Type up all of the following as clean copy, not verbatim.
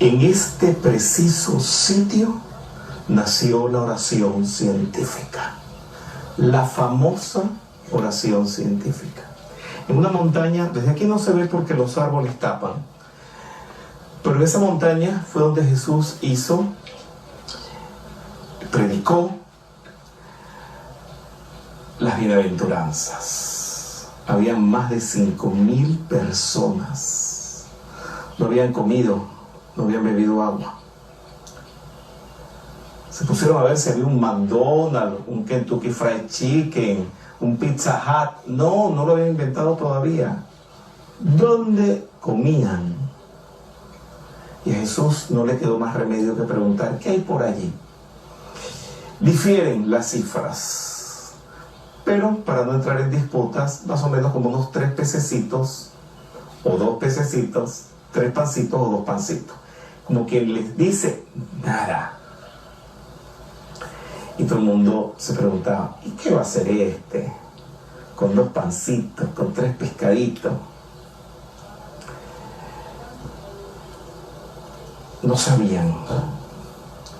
En este preciso sitio nació la oración científica, la famosa oración científica. En una montaña, desde aquí no se ve porque los árboles tapan, pero en esa montaña fue donde Jesús predicó las bienaventuranzas. Habían más de 5.000 personas. No habían comido, no habían bebido agua. Se pusieron a ver si había un McDonald's, un Kentucky Fried Chicken, un Pizza Hut. No lo habían inventado todavía. ¿Dónde comían? Y a Jesús no le quedó más remedio que preguntar, ¿qué hay por allí? Difieren las cifras, pero para no entrar en disputas, más o menos como unos 3 pececitos, o 2 pececitos, 3 pancitos o 2 pancitos. Como quien les dice, nada. Y todo el mundo se preguntaba, ¿y qué va a hacer este? Con 2 pancitos, con 3 pescaditos. No sabían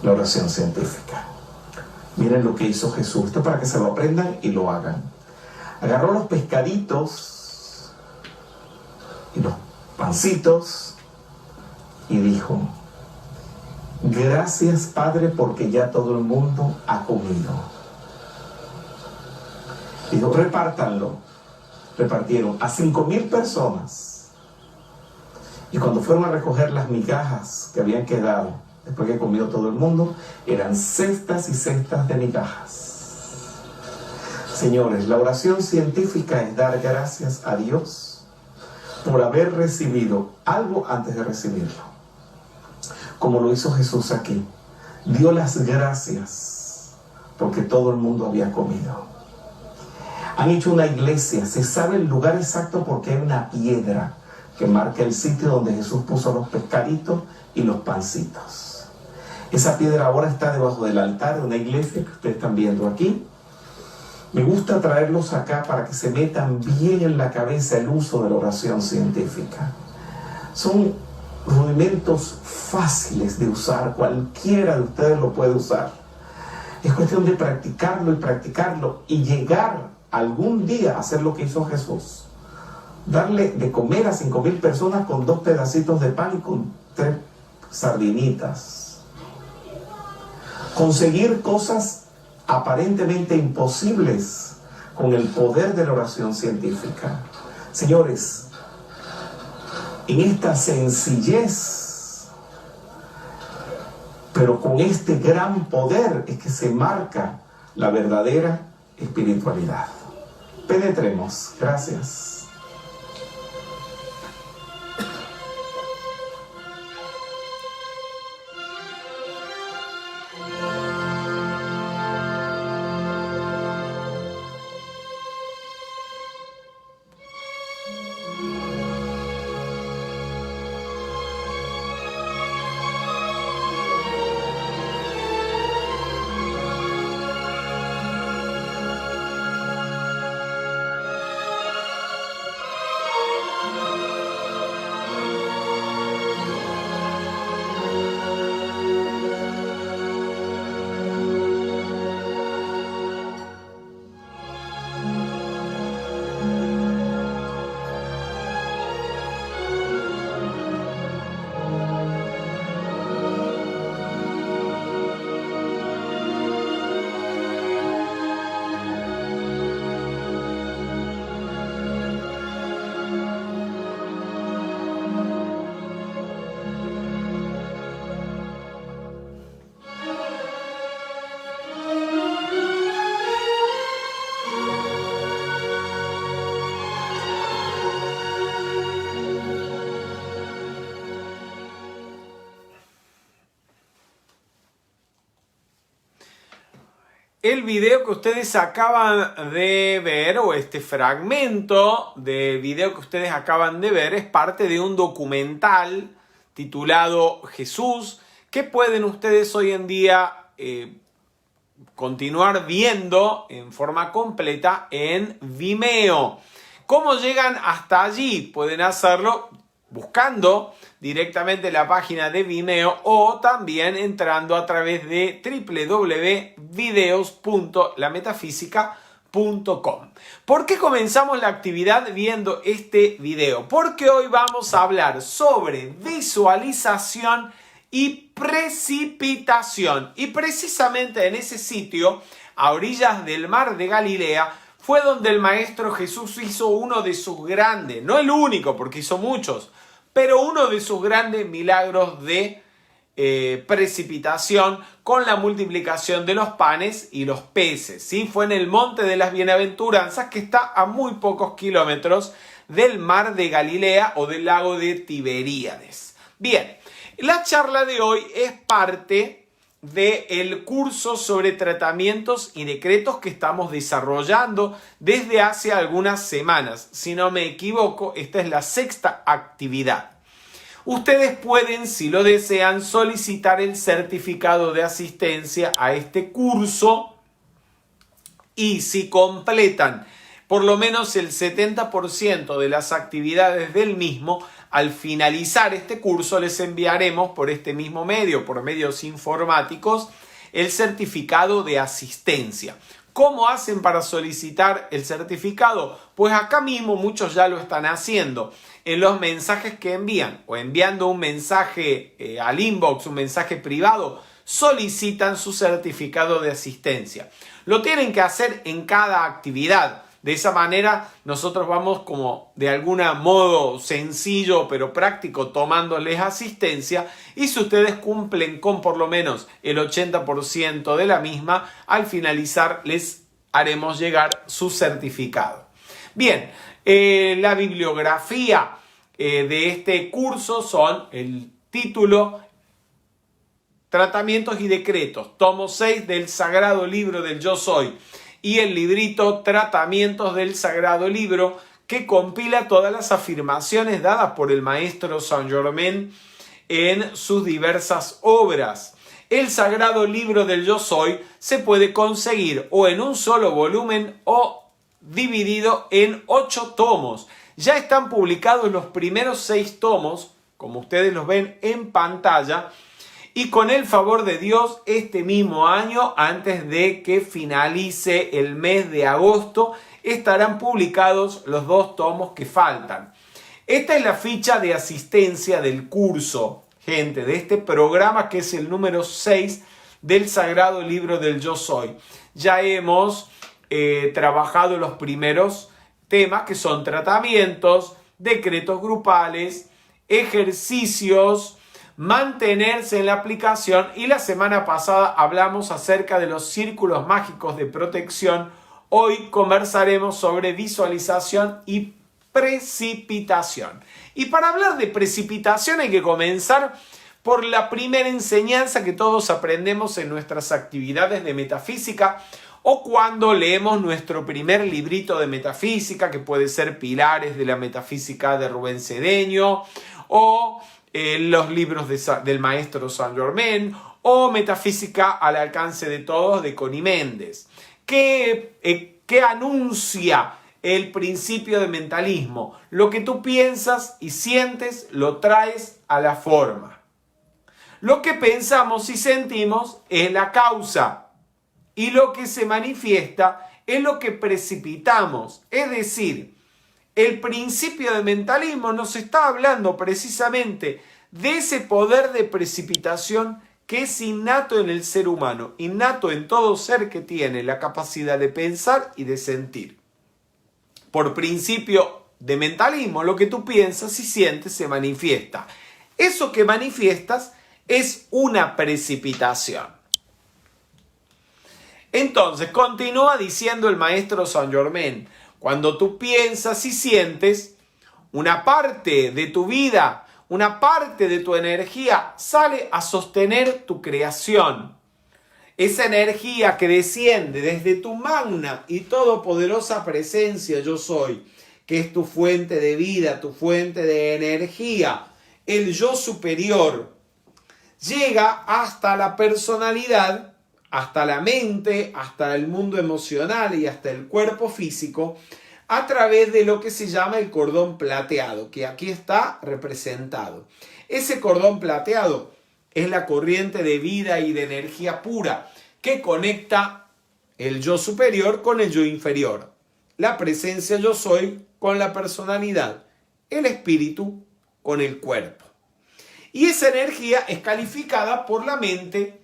la oración científica. Miren lo que hizo Jesús. Esto es para que se lo aprendan y lo hagan. Agarró los pescaditos y los pancitos y dijo, gracias, Padre, porque ya todo el mundo ha comido. Dijo, repártanlo. Repartieron a 5.000 personas. Y cuando fueron a recoger las migajas que habían quedado, después que comió todo el mundo, eran cestas y cestas de migajas. Señores, la oración científica es dar gracias a Dios por haber recibido algo antes de recibirlo. Como lo hizo Jesús aquí. Dio las gracias porque todo el mundo había comido. Han hecho una iglesia, se sabe el lugar exacto porque hay una piedra que marca el sitio donde Jesús puso los pescaditos y los pancitos. Esa piedra ahora está debajo del altar de una iglesia que ustedes están viendo aquí. Me gusta traerlos acá para que se metan bien en la cabeza el uso de la oración científica. Son rudimentos fáciles de usar, cualquiera de ustedes lo puede usar. Es cuestión de practicarlo y llegar algún día a hacer lo que hizo Jesús. Darle de comer a 5.000 personas con 2 pedacitos de pan y con 3 sardinitas. Conseguir cosas aparentemente imposibles con el poder de la oración científica. Señores, en esta sencillez, pero con este gran poder es que se marca la verdadera espiritualidad. Penetremos. Gracias. El video que ustedes acaban de ver, o este fragmento de video que ustedes acaban de ver, es parte de un documental titulado Jesús, que pueden ustedes hoy en día continuar viendo en forma completa en Vimeo. ¿Cómo llegan hasta allí? Pueden hacerlo buscando directamente la página de Vimeo o también entrando a través de www.videos.lametafísica.com. ¿Por qué comenzamos la actividad viendo este video? Porque hoy vamos a hablar sobre visualización y precipitación. Y precisamente en ese sitio, a orillas del mar de Galilea, fue donde el Maestro Jesús hizo uno de sus grandes, no el único porque hizo muchos, pero uno de sus grandes milagros de precipitación con la multiplicación de los panes y los peces. ¿Sí? Fue en el Monte de las Bienaventuranzas, que está a muy pocos kilómetros del mar de Galilea o del lago de Tiberíades. Bien, la charla de hoy es parte del curso sobre tratamientos y decretos que estamos desarrollando desde hace algunas semanas. Si no me equivoco, esta es la 6ª actividad. Ustedes pueden, si lo desean, solicitar el certificado de asistencia a este curso y si completan por lo menos el 70% de las actividades del mismo, al finalizar este curso les enviaremos por este mismo medio, por medios informáticos, el certificado de asistencia. ¿Cómo hacen para solicitar el certificado? Pues acá mismo muchos ya lo están haciendo. En los mensajes que envían o enviando un mensaje al inbox, un mensaje privado, solicitan su certificado de asistencia. Lo tienen que hacer en cada actividad. De esa manera nosotros vamos como de algún modo sencillo pero práctico tomándoles asistencia, y si ustedes cumplen con por lo menos el 80% de la misma, al finalizar les haremos llegar su certificado. Bien, la bibliografía de este curso son el título Tratamientos y Decretos, tomo 6 del Sagrado Libro del Yo Soy, y el librito Tratamientos del Sagrado Libro, que compila todas las afirmaciones dadas por el Maestro Saint Germain en sus diversas obras. El Sagrado Libro del Yo Soy se puede conseguir o en un solo volumen o dividido en 8 tomos. Ya están publicados los primeros 6 tomos, como ustedes los ven en pantalla, y con el favor de Dios, este mismo año, antes de que finalice el mes de agosto, estarán publicados los 2 tomos que faltan. Esta es la ficha de asistencia del curso, gente, de este programa que es el número 6 del Sagrado Libro del Yo Soy. Ya hemos trabajado los primeros temas, que son tratamientos, decretos grupales, ejercicios, mantenerse en la aplicación, y la semana pasada hablamos acerca de los círculos mágicos de protección. Hoy conversaremos sobre visualización y precipitación. Y para hablar de precipitación hay que comenzar por la primera enseñanza que todos aprendemos en nuestras actividades de metafísica o cuando leemos nuestro primer librito de metafísica, que puede ser Pilares de la Metafísica de Rubén Cedeño, o los libros del Maestro Saint Germain, o Metafísica al alcance de todos de Connie Méndez, que anuncia el principio de mentalismo. Lo que tú piensas y sientes lo traes a la forma. Lo que pensamos y sentimos es la causa, y lo que se manifiesta es lo que precipitamos. Es decir, el principio de mentalismo nos está hablando precisamente de ese poder de precipitación que es innato en el ser humano, innato en todo ser que tiene la capacidad de pensar y de sentir. Por principio de mentalismo, lo que tú piensas y sientes se manifiesta. Eso que manifiestas es una precipitación. Entonces, continúa diciendo el Maestro Saint Germain, cuando tú piensas y sientes, una parte de tu vida, una parte de tu energía sale a sostener tu creación. Esa energía que desciende desde tu magna y todopoderosa presencia yo soy, que es tu fuente de vida, tu fuente de energía, el yo superior, llega hasta la personalidad, hasta la mente, hasta el mundo emocional y hasta el cuerpo físico, a través de lo que se llama el cordón plateado, que aquí está representado. Ese cordón plateado es la corriente de vida y de energía pura que conecta el yo superior con el yo inferior, la presencia yo soy con la personalidad, el espíritu con el cuerpo. Y esa energía es calificada por la mente,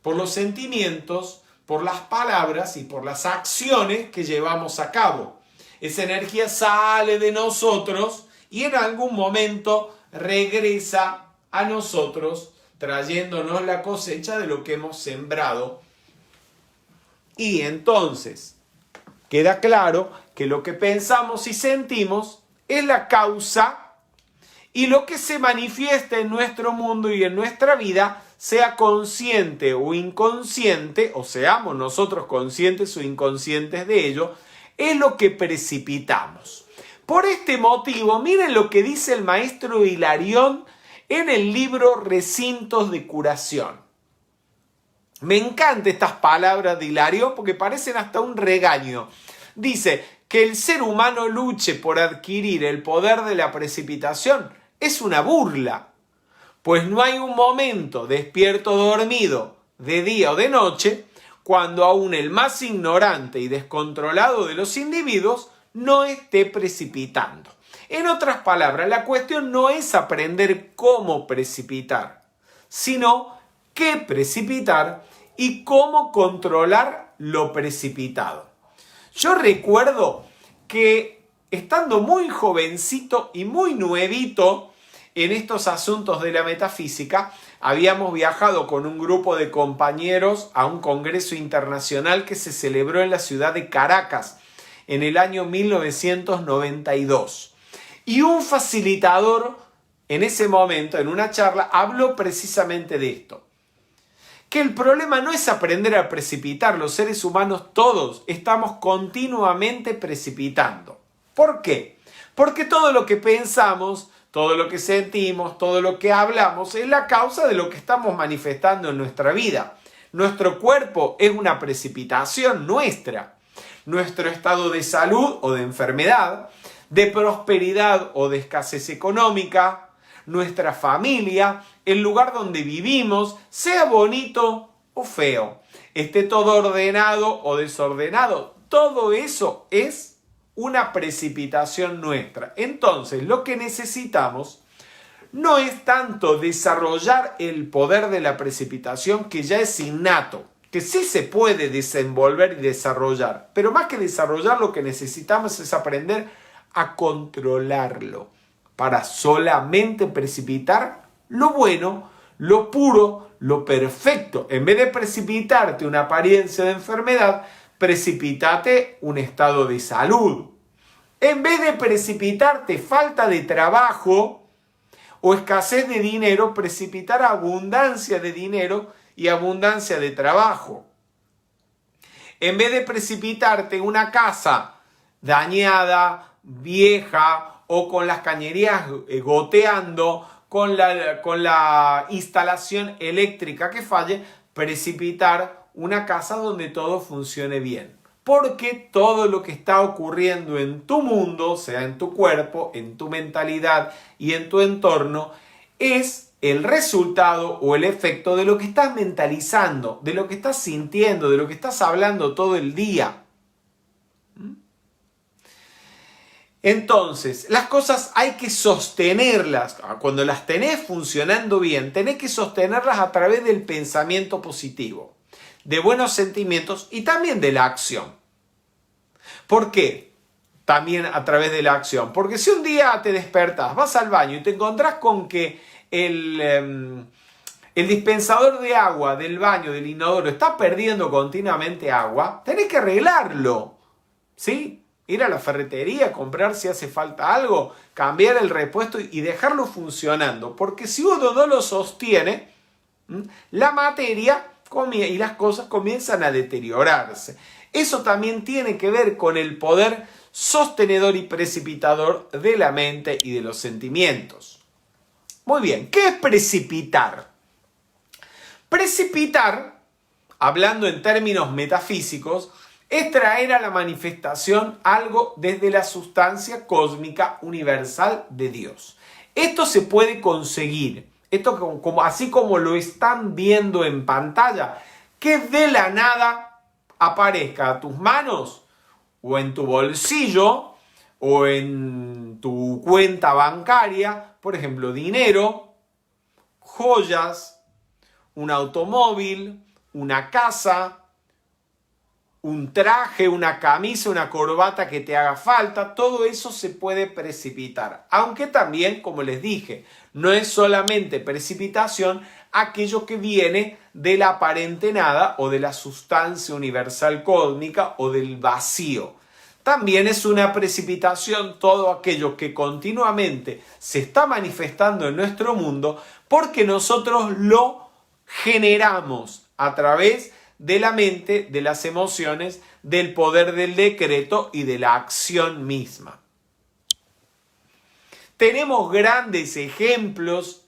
por los sentimientos, por las palabras y por las acciones que llevamos a cabo. Esa energía sale de nosotros y en algún momento regresa a nosotros, trayéndonos la cosecha de lo que hemos sembrado. Y entonces queda claro que lo que pensamos y sentimos es la causa, y lo que se manifiesta en nuestro mundo y en nuestra vida, sea consciente o inconsciente, o seamos nosotros conscientes o inconscientes de ello, es lo que precipitamos. Por este motivo, miren lo que dice el maestro Hilarión en el libro Recintos de Curación. Me encantan estas palabras de Hilarión porque parecen hasta un regaño. Dice que el ser humano luche por adquirir el poder de la precipitación es una burla, pues no hay un momento, despierto o dormido, de día o de noche, cuando aún el más ignorante y descontrolado de los individuos no esté precipitando. En otras palabras, la cuestión no es aprender cómo precipitar, sino qué precipitar y cómo controlar lo precipitado. Yo recuerdo que estando muy jovencito y muy nuevito en estos asuntos de la metafísica, habíamos viajado con un grupo de compañeros a un congreso internacional que se celebró en la ciudad de Caracas en el año 1992. Y un facilitador en ese momento, en una charla, habló precisamente de esto. Que el problema no es aprender a precipitar, los seres humanos todos estamos continuamente precipitando. ¿Por qué? Porque todo lo que pensamos, todo lo que sentimos, todo lo que hablamos es la causa de lo que estamos manifestando en nuestra vida. Nuestro cuerpo es una precipitación nuestra. Nuestro estado de salud o de enfermedad, de prosperidad o de escasez económica, nuestra familia, el lugar donde vivimos, sea bonito o feo, esté todo ordenado o desordenado, todo eso es una precipitación nuestra. Entonces, lo que necesitamos no es tanto desarrollar el poder de la precipitación, que ya es innato, que sí se puede desenvolver y desarrollar, pero más que desarrollar, lo que necesitamos es aprender a controlarlo para solamente precipitar lo bueno, lo puro, lo perfecto. En vez de precipitarte una apariencia de enfermedad, precipítate un estado de salud. En vez de precipitarte falta de trabajo o escasez de dinero, precipitar abundancia de dinero y abundancia de trabajo. En vez de precipitarte una casa dañada, vieja o con las cañerías goteando, con la instalación eléctrica que falle, precipitar una casa donde todo funcione bien. Porque todo lo que está ocurriendo en tu mundo, sea en tu cuerpo, en tu mentalidad y en tu entorno, es el resultado o el efecto de lo que estás mentalizando, de lo que estás sintiendo, de lo que estás hablando todo el día. Entonces, las cosas hay que sostenerlas. Cuando las tenés funcionando bien, tenés que sostenerlas a través del pensamiento positivo, de buenos sentimientos y también de la acción. ¿Por qué? También a través de la acción. Porque si un día te despertás, vas al baño y te encontrás con que el dispensador de agua del baño, del inodoro, está perdiendo continuamente agua, tenés que arreglarlo, ¿sí? Ir a la ferretería, comprar si hace falta algo, cambiar el repuesto y dejarlo funcionando. Porque si uno no lo sostiene, la materia y las cosas comienzan a deteriorarse. Eso también tiene que ver con el poder sostenedor y precipitador de la mente y de los sentimientos. Muy bien, ¿qué es precipitar? Precipitar, hablando en términos metafísicos, es traer a la manifestación algo desde la sustancia cósmica universal de Dios. Esto se puede conseguir, así como lo están viendo en pantalla, que de la nada aparezca a tus manos o en tu bolsillo o en tu cuenta bancaria, por ejemplo, dinero, joyas, un automóvil, una casa, un traje, una camisa, una corbata que te haga falta. Todo eso se puede precipitar. Aunque también, como les dije, no es solamente precipitación aquello que viene de la aparente nada o de la sustancia universal cósmica o del vacío. También es una precipitación todo aquello que continuamente se está manifestando en nuestro mundo porque nosotros lo generamos a través de la mente, de las emociones, del poder del decreto y de la acción misma. Tenemos grandes ejemplos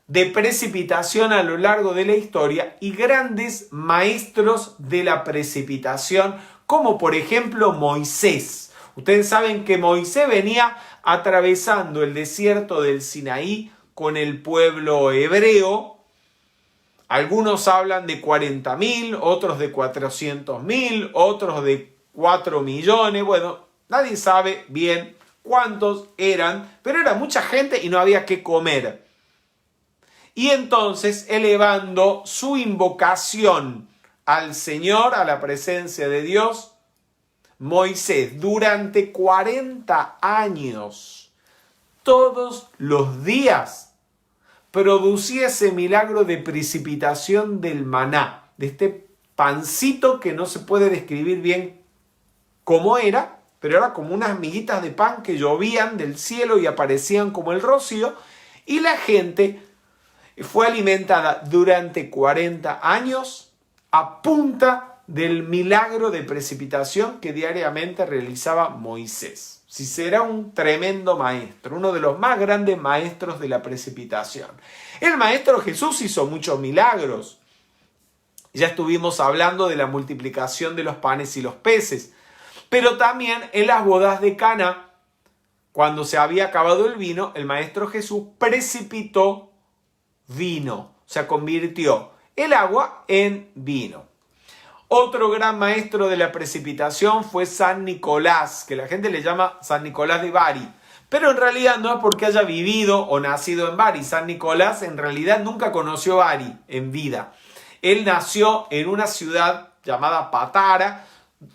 de precipitación a lo largo de la historia y grandes maestros de la precipitación, como por ejemplo Moisés. Ustedes saben que Moisés venía atravesando el desierto del Sinaí con el pueblo hebreo. Algunos hablan de 40.000, otros de 400.000, otros de 4 millones. Bueno, nadie sabe bien cuántos eran, pero era mucha gente y no había qué comer. Y entonces, elevando su invocación al Señor, a la presencia de Dios, Moisés durante 40 años, todos los días, producía ese milagro de precipitación del maná, de este pancito que no se puede describir bien cómo era, pero era como unas miguitas de pan que llovían del cielo y aparecían como el rocío, y la gente fue alimentada durante 40 años a punta del milagro de precipitación que diariamente realizaba Moisés. Si será un tremendo maestro, uno de los más grandes maestros de la precipitación. El maestro Jesús hizo muchos milagros. Ya estuvimos hablando de la multiplicación de los panes y los peces. Pero también en las bodas de Caná, cuando se había acabado el vino, el maestro Jesús precipitó vino. O sea, convirtió el agua en vino. Otro gran maestro de la precipitación fue San Nicolás, que la gente le llama San Nicolás de Bari. Pero en realidad no es porque haya vivido o nacido en Bari. San Nicolás en realidad nunca conoció Bari en vida. Él nació en una ciudad llamada Patara,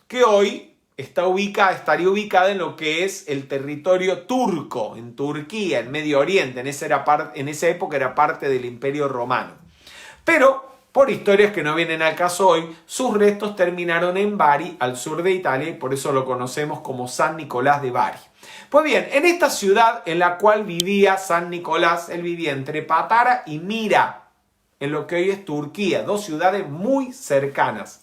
que hoy estaría ubicada en lo que es el territorio turco, en Turquía, en Medio Oriente. En esa época era parte del Imperio Romano. Pero por historias que no vienen al caso hoy, sus restos terminaron en Bari, al sur de Italia, y por eso lo conocemos como San Nicolás de Bari. Pues bien, en esta ciudad en la cual vivía San Nicolás, él vivía entre Patara y Mira, en lo que hoy es Turquía, dos ciudades muy cercanas.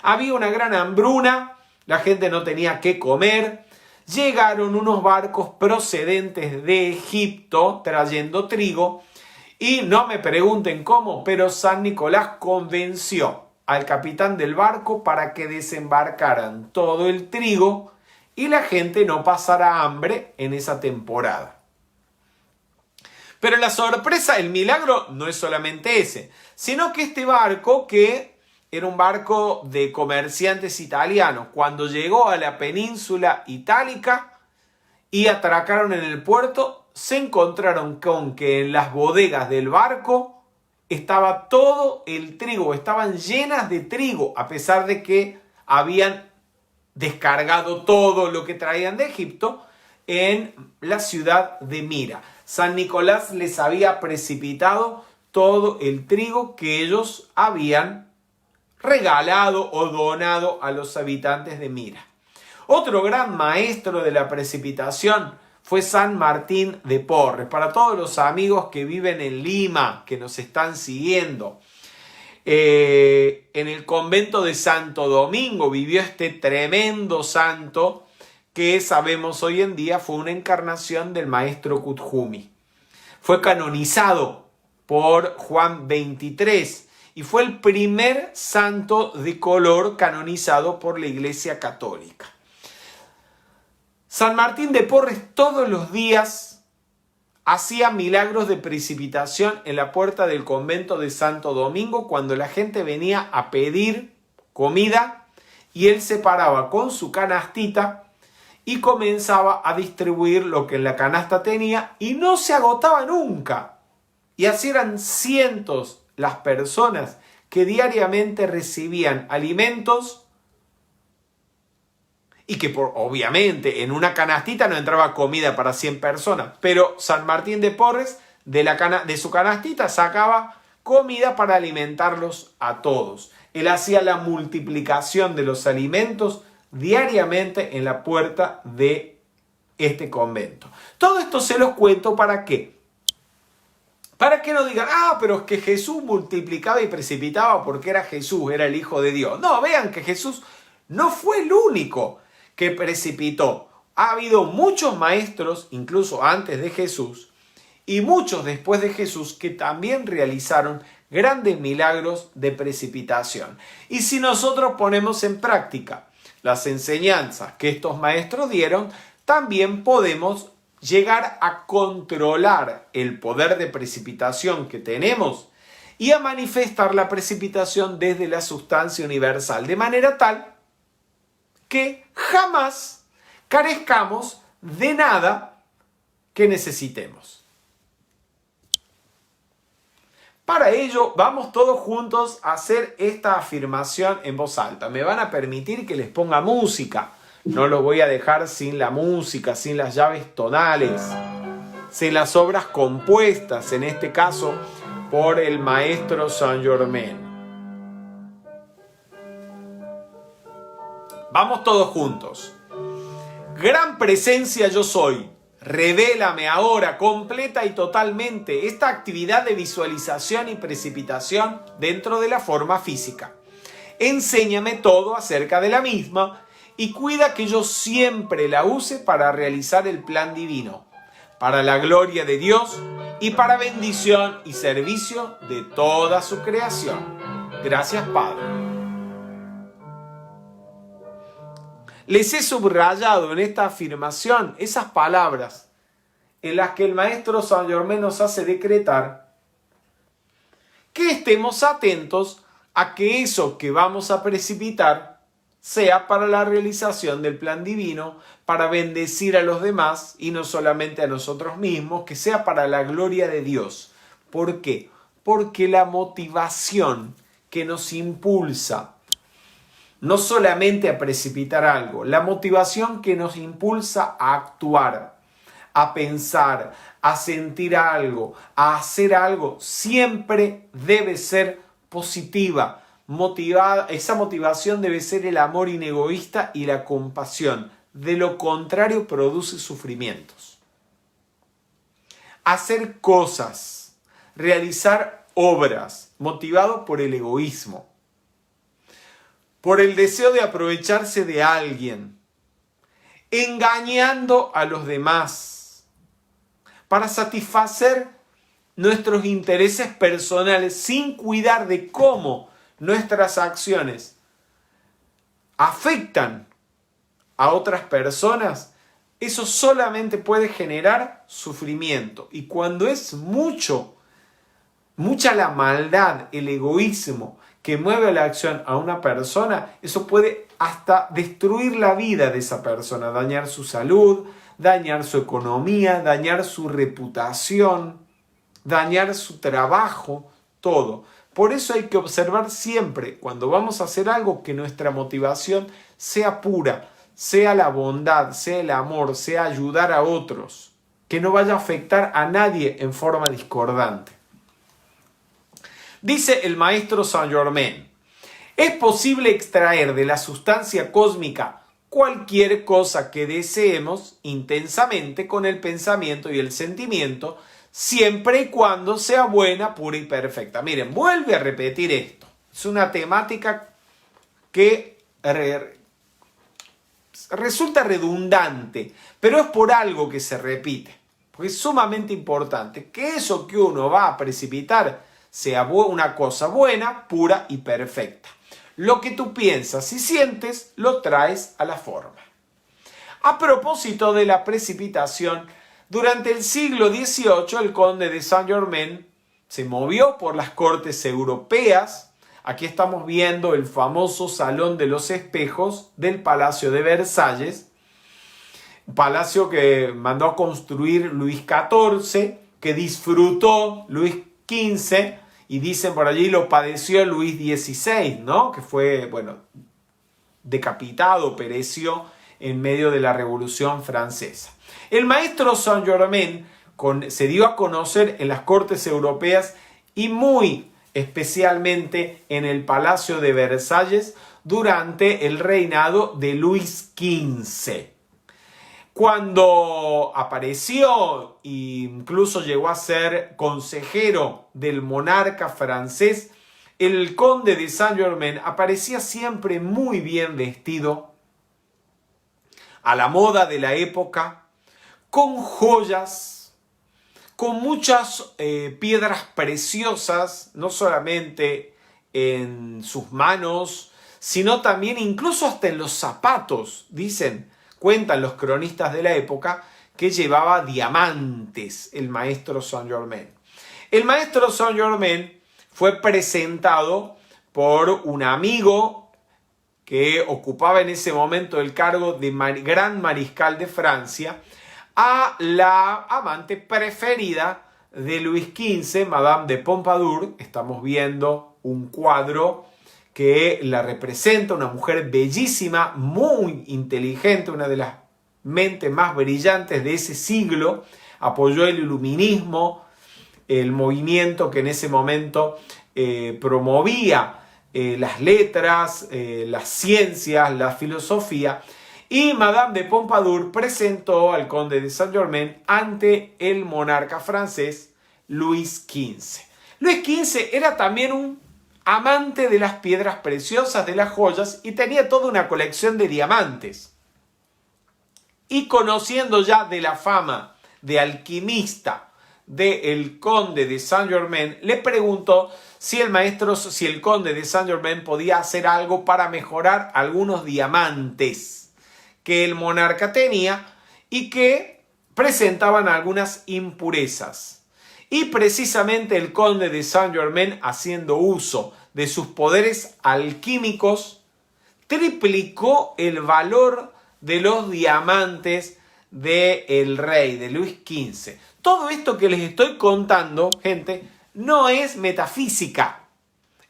Había una gran hambruna, la gente no tenía qué comer. Llegaron unos barcos procedentes de Egipto trayendo trigo. Y no me pregunten cómo, pero San Nicolás convenció al capitán del barco para que desembarcaran todo el trigo y la gente no pasara hambre en esa temporada. Pero la sorpresa, el milagro, no es solamente ese, sino que este barco, que era un barco de comerciantes italianos, cuando llegó a la península itálica y atracaron en el puerto, se encontraron con que en las bodegas del barco estaba todo el trigo, estaban llenas de trigo, a pesar de que habían descargado todo lo que traían de Egipto en la ciudad de Mira. San Nicolás les había precipitado todo el trigo que ellos habían regalado o donado a los habitantes de Mira. Otro gran maestro de la precipitación fue San Martín de Porres. Para todos los amigos que viven en Lima, que nos están siguiendo, en el convento de Santo Domingo vivió este tremendo santo que sabemos hoy en día fue una encarnación del maestro Kuthumi. Fue canonizado por Juan XXIII y fue el primer santo de color canonizado por la Iglesia Católica. San Martín de Porres todos los días hacía milagros de precipitación en la puerta del convento de Santo Domingo cuando la gente venía a pedir comida y él se paraba con su canastita y comenzaba a distribuir lo que en la canasta tenía y no se agotaba nunca. Y así eran cientos las personas que diariamente recibían alimentos y que obviamente en una canastita no entraba comida para 100 personas, pero San Martín de Porres de su canastita sacaba comida para alimentarlos a todos. Él hacía la multiplicación de los alimentos diariamente en la puerta de este convento. Todo esto se los cuento ¿para qué? Para que no digan, pero es que Jesús multiplicaba y precipitaba porque era Jesús, era el Hijo de Dios. No, vean que Jesús no fue el único que precipitó. Ha habido muchos maestros, incluso antes de Jesús, y muchos después de Jesús, que también realizaron grandes milagros de precipitación. Y si nosotros ponemos en práctica las enseñanzas que estos maestros dieron, también podemos llegar a controlar el poder de precipitación que tenemos y a manifestar la precipitación desde la sustancia universal, de manera tal que jamás carezcamos de nada que necesitemos. Para ello, vamos todos juntos a hacer esta afirmación en voz alta. Me van a permitir que les ponga música. No lo voy a dejar sin la música, sin las llaves tonales, sin las obras compuestas, en este caso, por el maestro Saint Germain. Vamos todos juntos. Gran presencia yo soy. Revélame ahora completa y totalmente esta actividad de visualización y precipitación dentro de la forma física. Enséñame todo acerca de la misma y cuida que yo siempre la use para realizar el plan divino, para la gloria de Dios y para bendición y servicio de toda su creación. Gracias, Padre. Les he subrayado en esta afirmación esas palabras en las que el maestro Saint Germain nos hace decretar que estemos atentos a que eso que vamos a precipitar sea para la realización del plan divino, para bendecir a los demás y no solamente a nosotros mismos, que sea para la gloria de Dios. ¿Por qué? Porque la motivación que nos impulsa no solamente a precipitar algo, la motivación que nos impulsa a actuar, a pensar, a sentir algo, a hacer algo, siempre debe ser positiva, motivada. Esa motivación debe ser el amor inegoísta y la compasión. De lo contrario, produce sufrimientos. Hacer cosas, realizar obras, motivado por el egoísmo, por el deseo de aprovecharse de alguien, engañando a los demás, para satisfacer nuestros intereses personales sin cuidar de cómo nuestras acciones afectan a otras personas, eso solamente puede generar sufrimiento. Y cuando es mucha la maldad, el egoísmo que mueve la acción a una persona, eso puede hasta destruir la vida de esa persona, dañar su salud, dañar su economía, dañar su reputación, dañar su trabajo, todo. Por eso hay que observar siempre, cuando vamos a hacer algo, que nuestra motivación sea pura, sea la bondad, sea el amor, sea ayudar a otros, que no vaya a afectar a nadie en forma discordante. Dice el maestro Saint Germain, es posible extraer de la sustancia cósmica cualquier cosa que deseemos intensamente con el pensamiento y el sentimiento, siempre y cuando sea buena, pura y perfecta. Miren, vuelve a repetir esto. Es una temática que resulta redundante, pero es por algo que se repite, porque es sumamente importante que eso que uno va a precipitar sea una cosa buena, pura y perfecta. Lo que tú piensas y sientes, lo traes a la forma. A propósito de la precipitación, durante el siglo XVIII el conde de Saint-Germain se movió por las cortes europeas. Aquí estamos viendo el famoso Salón de los Espejos del Palacio de Versalles, un palacio que mandó a construir Luis XIV, que disfrutó Luis XV, y dicen por allí lo padeció Luis XVI, ¿no? Que fue, decapitado, pereció en medio de la Revolución Francesa. El maestro Saint-Germain se dio a conocer en las cortes europeas y muy especialmente en el Palacio de Versalles durante el reinado de Luis XV. Cuando apareció e incluso llegó a ser consejero del monarca francés, el conde de Saint-Germain aparecía siempre muy bien vestido, a la moda de la época, con joyas, con muchas piedras preciosas, no solamente en sus manos, sino también incluso hasta en los zapatos. Cuentan los cronistas de la época que llevaba diamantes el maestro Saint-Germain. El maestro Saint-Germain fue presentado por un amigo que ocupaba en ese momento el cargo de gran mariscal de Francia, a la amante preferida de Luis XV, Madame de Pompadour. Estamos viendo un cuadro que la representa, una mujer bellísima, muy inteligente, una de las mentes más brillantes de ese siglo. Apoyó el iluminismo, el movimiento que en ese momento promovía las letras, las ciencias, la filosofía. Y Madame de Pompadour presentó al conde de Saint-Germain ante el monarca francés Luis XV. Luis XV era también un amante de las piedras preciosas, de las joyas, y tenía toda una colección de diamantes. Y conociendo ya de la fama de alquimista del conde de Saint-Germain, le preguntó si el conde de Saint-Germain podía hacer algo para mejorar algunos diamantes que el monarca tenía y que presentaban algunas impurezas. Y precisamente el conde de Saint-Germain, haciendo uso de sus poderes alquímicos, triplicó el valor de los diamantes del rey, de Luis XV. Todo esto que les estoy contando, gente, no es metafísica.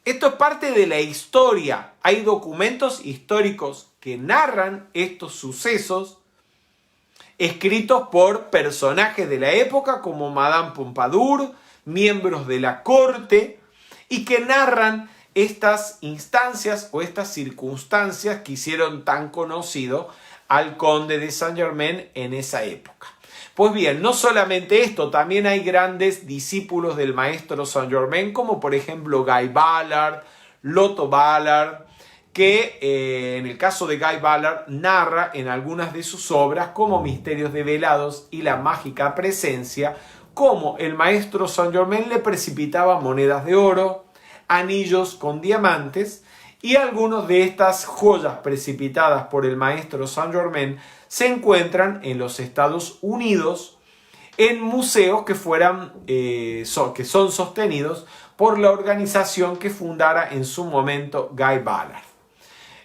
Esto es parte de la historia. Hay documentos históricos que narran estos sucesos, escritos por personajes de la época como Madame Pompadour, miembros de la corte, y que narran estas instancias o estas circunstancias que hicieron tan conocido al conde de Saint-Germain en esa época. Pues bien, no solamente esto, también hay grandes discípulos del maestro Saint-Germain, como por ejemplo Guy Ballard, Loto Ballard, que en el caso de Guy Ballard narra en algunas de sus obras como Misterios develados y La mágica presencia, cómo el maestro Saint-Germain le precipitaba monedas de oro, anillos con diamantes, y algunas de estas joyas precipitadas por el maestro Saint-Germain se encuentran en los Estados Unidos en museos que son sostenidos por la organización que fundara en su momento Guy Ballard.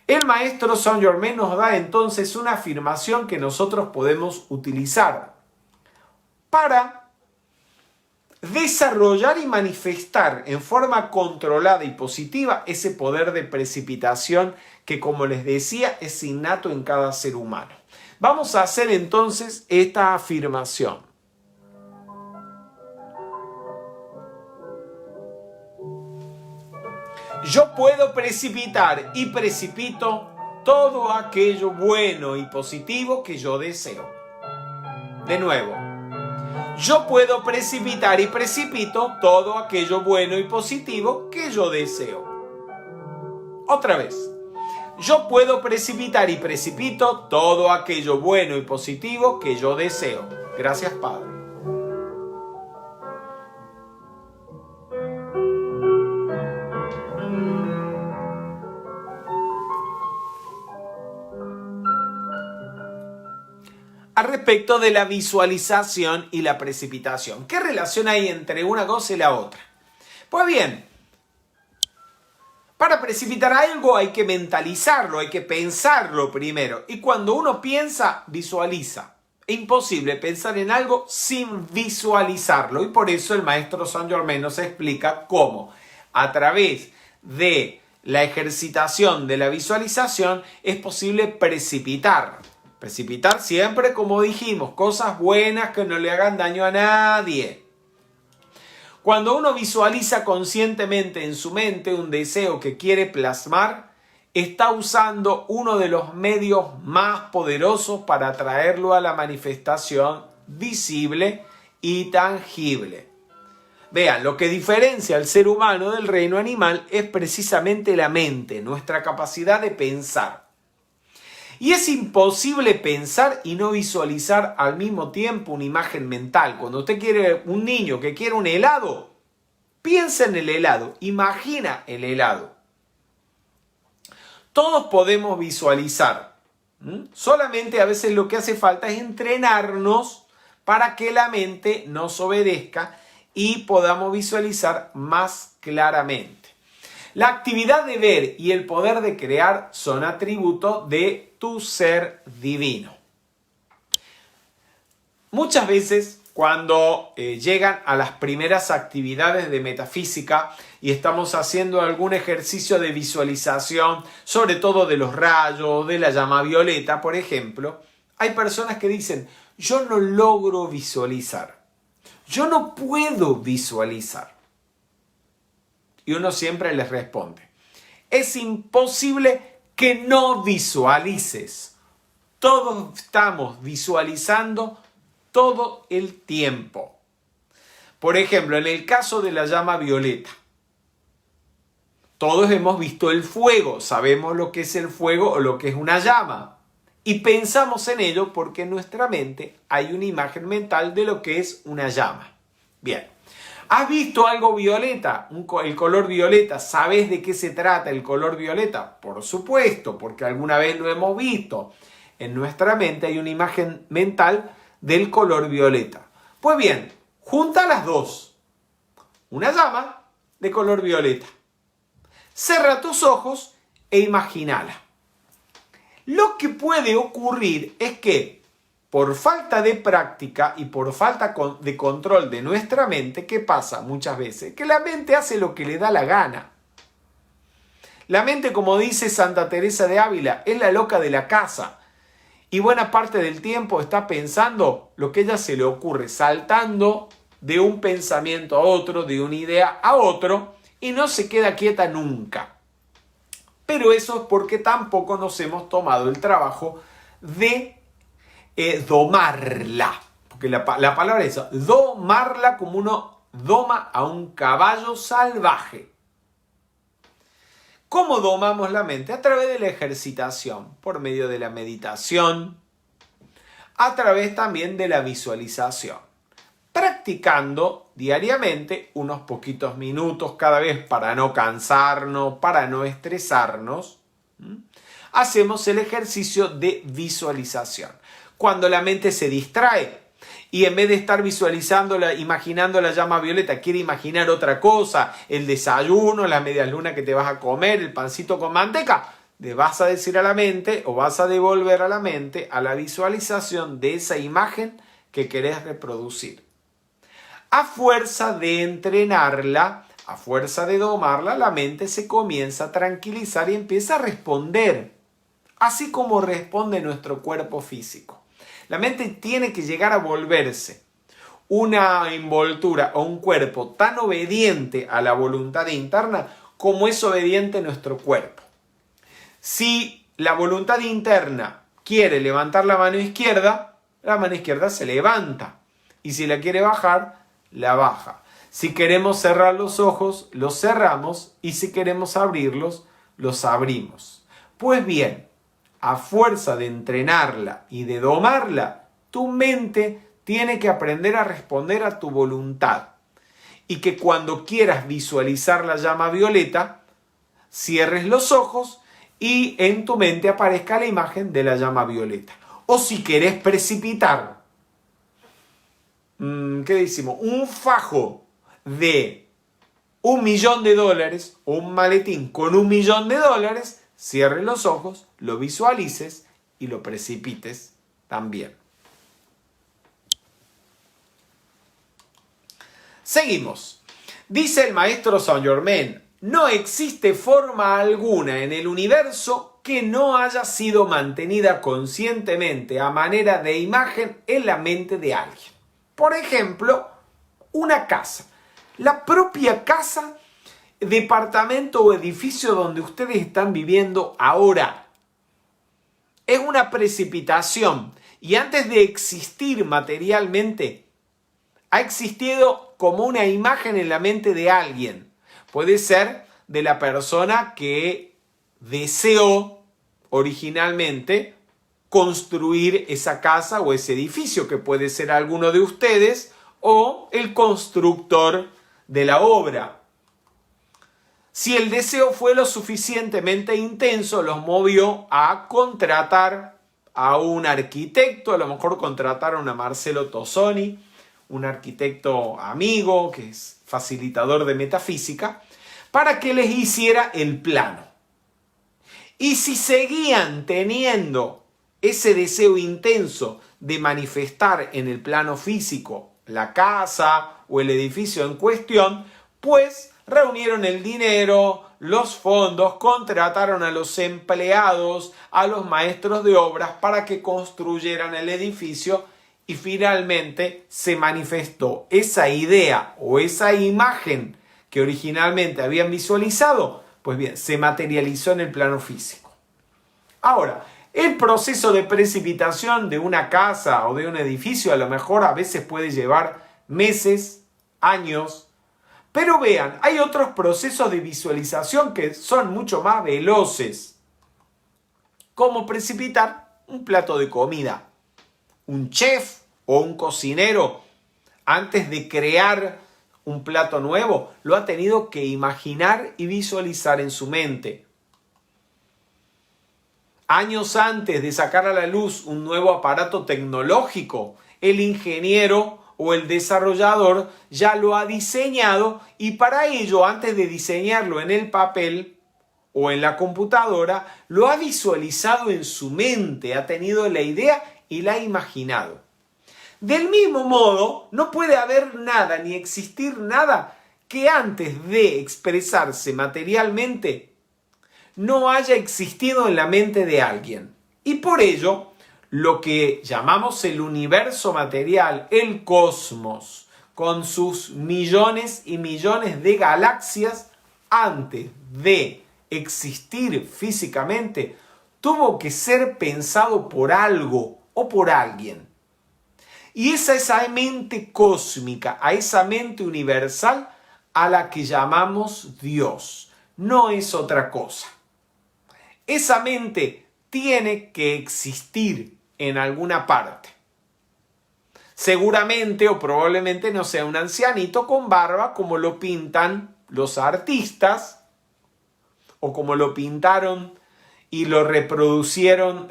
El maestro Saint-Germain nos da entonces una afirmación que nosotros podemos utilizar para desarrollar y manifestar en forma controlada y positiva ese poder de precipitación que, como les decía, es innato en cada ser humano. Vamos a hacer entonces esta afirmación. Yo puedo precipitar y precipito todo aquello bueno y positivo que yo deseo. De nuevo. Yo puedo precipitar y precipito todo aquello bueno y positivo que yo deseo. Otra vez. Yo puedo precipitar y precipito todo aquello bueno y positivo que yo deseo. Gracias, Padre. al respecto de la visualización y la precipitación. ¿Qué relación hay entre una cosa y la otra? Pues bien, para precipitar algo hay que mentalizarlo, hay que pensarlo primero. Y cuando uno piensa, visualiza. Es imposible pensar en algo sin visualizarlo. Y por eso el maestro Saint Germain nos explica cómo, a través de la ejercitación de la visualización, es posible precipitar. Precipitar siempre, como dijimos, cosas buenas que no le hagan daño a nadie. Cuando uno visualiza conscientemente en su mente un deseo que quiere plasmar, está usando uno de los medios más poderosos para traerlo a la manifestación visible y tangible. Vean, lo que diferencia al ser humano del reino animal es precisamente la mente, nuestra capacidad de pensar. Y es imposible pensar y no visualizar al mismo tiempo una imagen mental. Cuando usted quiere un niño que quiere un helado, piensa en el helado, imagina el helado. Todos podemos visualizar. Solamente a veces lo que hace falta es entrenarnos para que la mente nos obedezca y podamos visualizar más claramente. La actividad de ver y el poder de crear son atributos de tu ser divino. Muchas veces cuando llegan a las primeras actividades de metafísica y estamos haciendo algún ejercicio de visualización, sobre todo de los rayos, de la llama violeta, por ejemplo, hay personas que dicen, yo no logro visualizar, yo no puedo visualizar. Y uno siempre les responde, es imposible que no visualices. Todos estamos visualizando todo el tiempo. Por ejemplo, en el caso de la llama violeta, todos hemos visto el fuego, sabemos lo que es el fuego o lo que es una llama. Y pensamos en ello porque en nuestra mente hay una imagen mental de lo que es una llama. Bien. ¿Has visto algo violeta? El color violeta. ¿Sabes de qué se trata el color violeta? Por supuesto, porque alguna vez lo hemos visto. En nuestra mente hay una imagen mental del color violeta. Pues bien, junta las dos. Una llama de color violeta. Cierra tus ojos e imagínala. Lo que puede ocurrir es que por falta de práctica y por falta de control de nuestra mente, ¿qué pasa muchas veces? Que la mente hace lo que le da la gana. La mente, como dice Santa Teresa de Ávila, es la loca de la casa. Y buena parte del tiempo está pensando lo que a ella se le ocurre, saltando de un pensamiento a otro, de una idea a otro, y no se queda quieta nunca. Pero eso es porque tampoco nos hemos tomado el trabajo de domarla, porque la palabra es domarla, como uno doma a un caballo salvaje. ¿Cómo domamos la mente? A través de la ejercitación, por medio de la meditación, a través también de la visualización, practicando diariamente unos poquitos minutos cada vez para no cansarnos, para no estresarnos. Hacemos el ejercicio de visualización. Cuando la mente se distrae y en vez de estar visualizándola, imaginando la llama violeta, quiere imaginar otra cosa, el desayuno, las medias lunas que te vas a comer, el pancito con manteca, le vas a decir a la mente o vas a devolver a la mente a la visualización de esa imagen que querés reproducir. A fuerza de entrenarla, a fuerza de domarla, la mente se comienza a tranquilizar y empieza a responder, así como responde nuestro cuerpo físico. La mente tiene que llegar a volverse una envoltura o un cuerpo tan obediente a la voluntad interna como es obediente nuestro cuerpo. Si la voluntad interna quiere levantar la mano izquierda se levanta. Y si la quiere bajar, la baja. Si queremos cerrar los ojos, los cerramos. Y si queremos abrirlos, los abrimos. Pues bien, a fuerza de entrenarla y de domarla, tu mente tiene que aprender a responder a tu voluntad. Y que cuando quieras visualizar la llama violeta, cierres los ojos y en tu mente aparezca la imagen de la llama violeta. O si querés precipitar, ¿qué decimos? Un fajo de $1.000.000 o un maletín con $1.000.000, cierres los ojos, lo visualices y lo precipites también. Seguimos. Dice el maestro Saint Germain, no existe forma alguna en el universo que no haya sido mantenida conscientemente a manera de imagen en la mente de alguien. Por ejemplo, una casa. La propia casa, departamento o edificio donde ustedes están viviendo ahora es una precipitación y antes de existir materialmente ha existido como una imagen en la mente de alguien. Puede ser de la persona que deseó originalmente construir esa casa o ese edificio, que puede ser alguno de ustedes o el constructor de la obra. Si el deseo fue lo suficientemente intenso, los movió a contratar a un arquitecto, a lo mejor contrataron a Marcelo Tosoni, un arquitecto amigo que es facilitador de metafísica, para que les hiciera el plano. Y si seguían teniendo ese deseo intenso de manifestar en el plano físico la casa o el edificio en cuestión, pues reunieron el dinero, los fondos, contrataron a los empleados, a los maestros de obras para que construyeran el edificio y finalmente se manifestó esa idea o esa imagen que originalmente habían visualizado, pues bien, se materializó en el plano físico. Ahora, el proceso de precipitación de una casa o de un edificio a lo mejor a veces puede llevar meses, años, pero vean, hay otros procesos de visualización que son mucho más veloces, como precipitar un plato de comida. Un chef o un cocinero, antes de crear un plato nuevo, lo ha tenido que imaginar y visualizar en su mente. Años antes de sacar a la luz un nuevo aparato tecnológico, el ingeniero o el desarrollador ya lo ha diseñado y para ello, antes de diseñarlo en el papel o en la computadora, lo ha visualizado en su mente, ha tenido la idea y la ha imaginado. Del mismo modo, no puede haber nada ni existir nada que antes de expresarse materialmente no haya existido en la mente de alguien. Y por ello, lo que llamamos el universo material, el cosmos, con sus millones y millones de galaxias, antes de existir físicamente, tuvo que ser pensado por algo o por alguien. Y es a esa mente cósmica, a esa mente universal, a la que llamamos Dios. No es otra cosa. Esa mente tiene que existir en alguna parte. Seguramente o probablemente no sea un ancianito con barba como lo pintan los artistas o como lo pintaron y lo reprodujeron,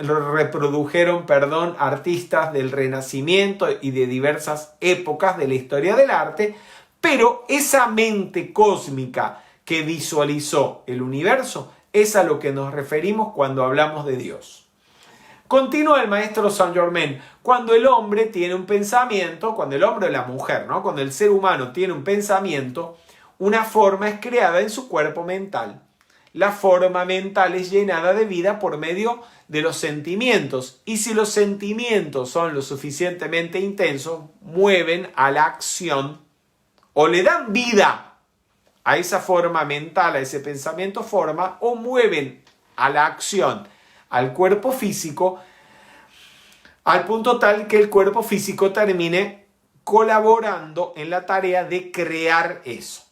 artistas del Renacimiento y de diversas épocas de la historia del arte, pero esa mente cósmica que visualizó el universo es a lo que nos referimos cuando hablamos de Dios. Continúa el maestro Saint Germain, cuando el hombre tiene un pensamiento, cuando el hombre o la mujer, ¿no? Cuando el ser humano tiene un pensamiento, una forma es creada en su cuerpo mental. La forma mental es llenada de vida por medio de los sentimientos. Y si los sentimientos son lo suficientemente intensos, mueven a la acción o le dan vida a esa forma mental, a ese pensamiento forma, o mueven a la acción, al cuerpo físico, al punto tal que el cuerpo físico termine colaborando en la tarea de crear eso.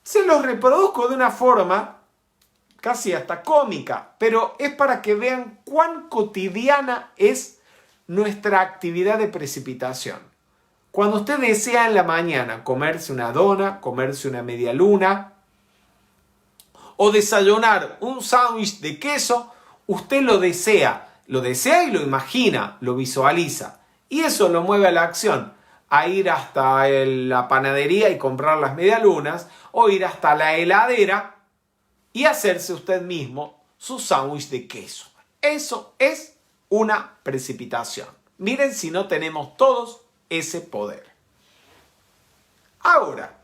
Se los reproduzco de una forma casi hasta cómica, pero es para que vean cuán cotidiana es nuestra actividad de precipitación. Cuando usted desea en la mañana comerse una dona, comerse una media luna o desayunar un sándwich de queso, usted lo desea, lo desea y lo imagina, lo visualiza. Y eso lo mueve a la acción, a ir hasta la panadería y comprar las medialunas, o ir hasta la heladera y hacerse usted mismo su sándwich de queso. Eso es una precipitación. Miren si no tenemos todos ese poder. Ahora,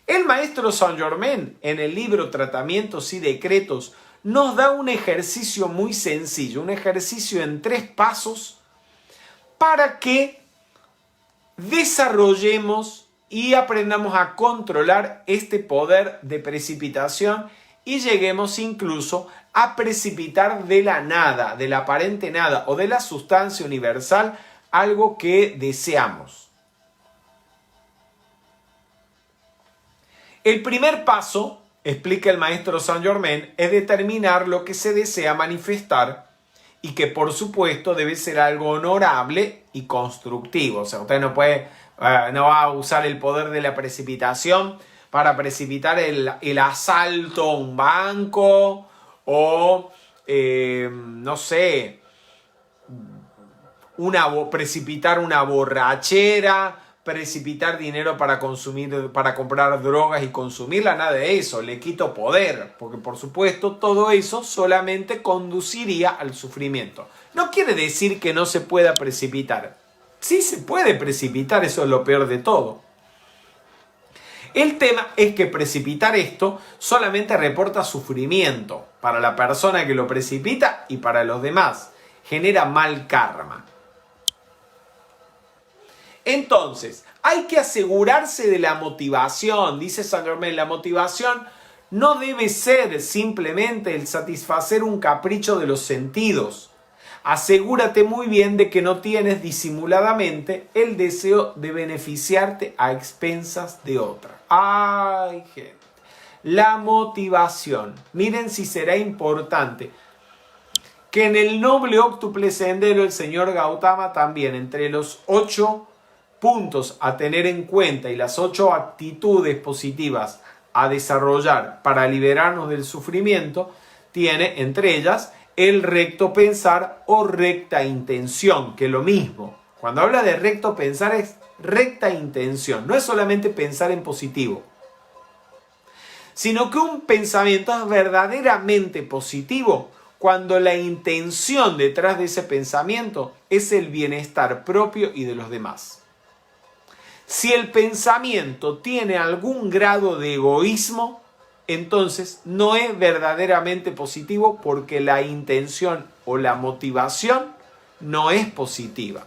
el maestro Saint Germain en el libro Tratamientos y Decretos nos da un ejercicio muy sencillo, un ejercicio en 3 pasos para que desarrollemos y aprendamos a controlar este poder de precipitación y lleguemos incluso a precipitar de la nada, de la aparente nada o de la sustancia universal algo que deseamos. El primer paso, explica el maestro Saint Germain, es determinar lo que se desea manifestar y que por supuesto debe ser algo honorable y constructivo. O sea, usted no va a usar el poder de la precipitación para precipitar el asalto a un banco o, no sé, precipitar una borrachera, precipitar dinero para comprar drogas y consumirla, nada de eso, le quito poder, porque por supuesto todo eso solamente conduciría al sufrimiento. No quiere decir que no se pueda precipitar, sí se puede precipitar, eso es lo peor de todo. El tema es que precipitar esto solamente reporta sufrimiento para la persona que lo precipita y para los demás, genera mal karma. Entonces, hay que asegurarse de la motivación, dice Saint Germain. La motivación no debe ser simplemente el satisfacer un capricho de los sentidos. Asegúrate muy bien de que no tienes disimuladamente el deseo de beneficiarte a expensas de otra. ¡Ay, gente! La motivación. Miren si será importante que en el noble óctuple sendero el señor Gautama también, entre los 8 puntos a tener en cuenta y las 8 actitudes positivas a desarrollar para liberarnos del sufrimiento, tiene entre ellas el recto pensar o recta intención, que es lo mismo. Cuando habla de recto pensar es recta intención, no es solamente pensar en positivo, sino que un pensamiento es verdaderamente positivo cuando la intención detrás de ese pensamiento es el bienestar propio y de los demás. Si el pensamiento tiene algún grado de egoísmo, entonces no es verdaderamente positivo porque la intención o la motivación no es positiva.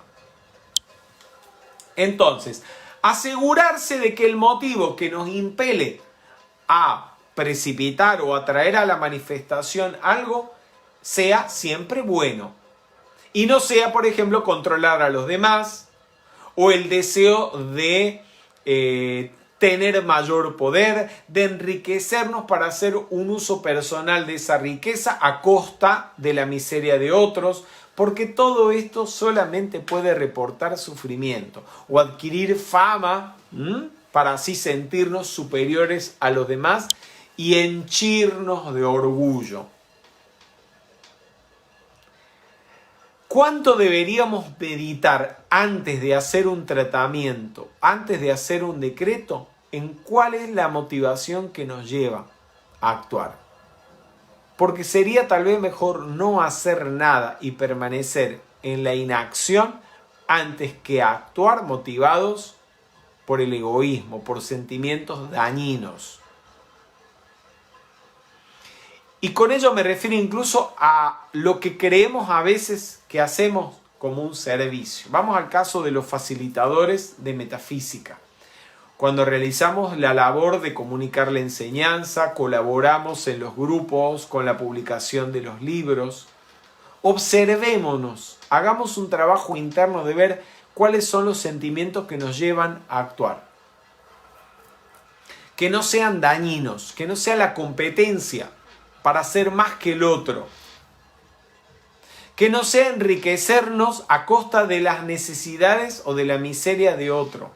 Entonces, asegurarse de que el motivo que nos impele a precipitar o atraer a la manifestación algo sea siempre bueno y no sea, por ejemplo, controlar a los demás o el deseo de tener mayor poder, de enriquecernos para hacer un uso personal de esa riqueza a costa de la miseria de otros, porque todo esto solamente puede reportar sufrimiento o adquirir fama para así sentirnos superiores a los demás y henchirnos de orgullo. ¿Cuánto deberíamos meditar antes de hacer un tratamiento, antes de hacer un decreto, en cuál es la motivación que nos lleva a actuar? Porque sería tal vez mejor no hacer nada y permanecer en la inacción antes que actuar motivados por el egoísmo, por sentimientos dañinos. Y con ello me refiero incluso a lo que creemos a veces que hacemos como un servicio. Vamos al caso de los facilitadores de metafísica. Cuando realizamos la labor de comunicar la enseñanza, colaboramos en los grupos con la publicación de los libros. Observémonos, hagamos un trabajo interno de ver cuáles son los sentimientos que nos llevan a actuar. Que no sean dañinos, que no sea la competencia para ser más que el otro. Que no sea enriquecernos a costa de las necesidades o de la miseria de otro.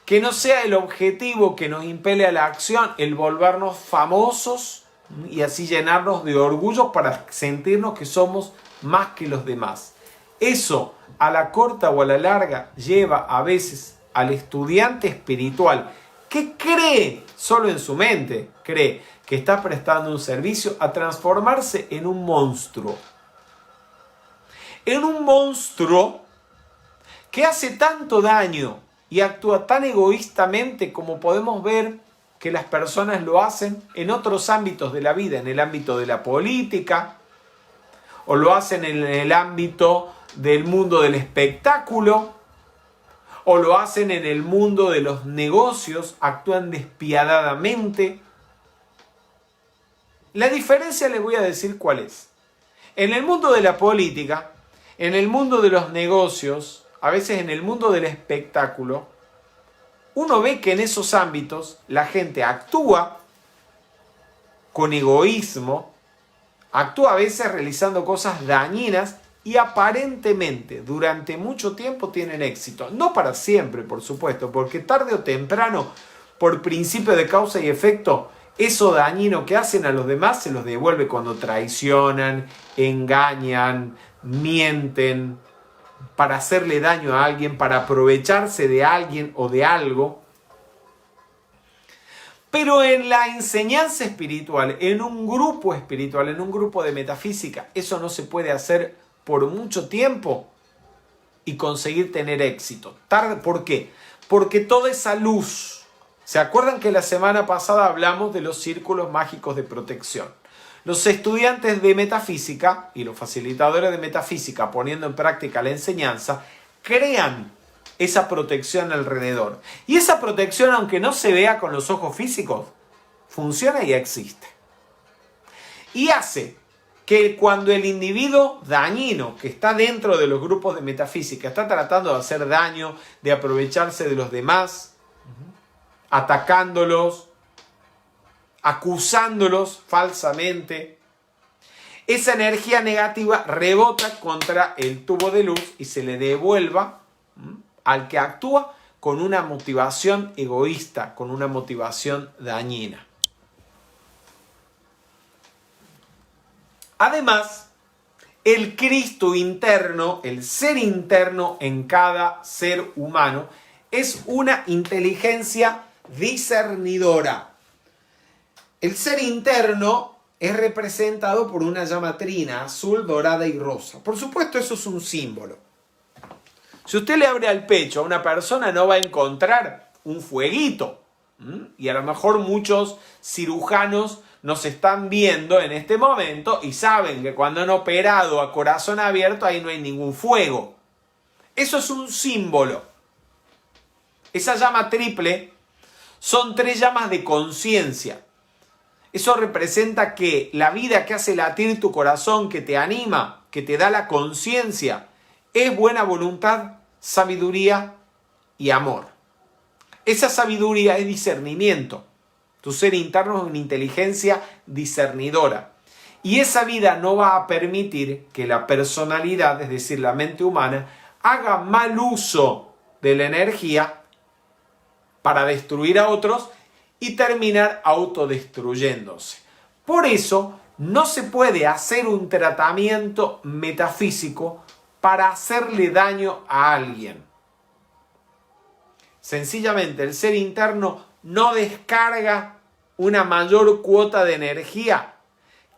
Que no sea el objetivo que nos impele a la acción el volvernos famosos y así llenarnos de orgullo para sentirnos que somos más que los demás. Eso, a la corta o a la larga, lleva a veces al estudiante espiritual que cree, solo en su mente, cree que está prestando un servicio, a transformarse en un monstruo. En un monstruo que hace tanto daño y actúa tan egoístamente como podemos ver que las personas lo hacen en otros ámbitos de la vida, en el ámbito de la política, o lo hacen en el ámbito del mundo del espectáculo, o lo hacen en el mundo de los negocios, actúan despiadadamente. La diferencia les voy a decir cuál es. En el mundo de la política, en el mundo de los negocios, a veces en el mundo del espectáculo, uno ve que en esos ámbitos la gente actúa con egoísmo, actúa a veces realizando cosas dañinas y aparentemente durante mucho tiempo tienen éxito. No para siempre, por supuesto, porque tarde o temprano, por principio de causa y efecto, eso dañino que hacen a los demás se los devuelve cuando traicionan, engañan, mienten, para hacerle daño a alguien, para aprovecharse de alguien o de algo. Pero en la enseñanza espiritual, en un grupo espiritual, en un grupo de metafísica, eso no se puede hacer por mucho tiempo y conseguir tener éxito. ¿Por qué? Porque toda esa luz, ¿se acuerdan que la semana pasada hablamos de los círculos mágicos de protección? Los estudiantes de metafísica y los facilitadores de metafísica, poniendo en práctica la enseñanza, crean esa protección alrededor. Y esa protección, aunque no se vea con los ojos físicos, funciona y existe. Y hace que cuando el individuo dañino que está dentro de los grupos de metafísica está tratando de hacer daño, de aprovecharse de los demás, atacándolos, acusándolos falsamente, esa energía negativa rebota contra el tubo de luz y se le devuelva al que actúa con una motivación egoísta, con una motivación dañina. Además, el Cristo interno, el ser interno en cada ser humano, es una inteligencia discernidora. El ser interno es representado por una llama trina, azul, dorada y rosa. Por supuesto, eso es un símbolo. Si usted le abre al pecho a una persona, no va a encontrar un fueguito. Y a lo mejor muchos cirujanos nos están viendo en este momento y saben que cuando han operado a corazón abierto, ahí no hay ningún fuego. Eso es un símbolo. Esa llama triple son 3 llamas de conciencia. Eso representa que la vida que hace latir tu corazón, que te anima, que te da la conciencia, es buena voluntad, sabiduría y amor. Esa sabiduría es discernimiento. Tu ser interno es una inteligencia discernidora. Y esa vida no va a permitir que la personalidad, es decir, la mente humana, haga mal uso de la energía para destruir a otros y terminar autodestruyéndose. Por eso no se puede hacer un tratamiento metafísico para hacerle daño a alguien. Sencillamente el ser interno no descarga una mayor cuota de energía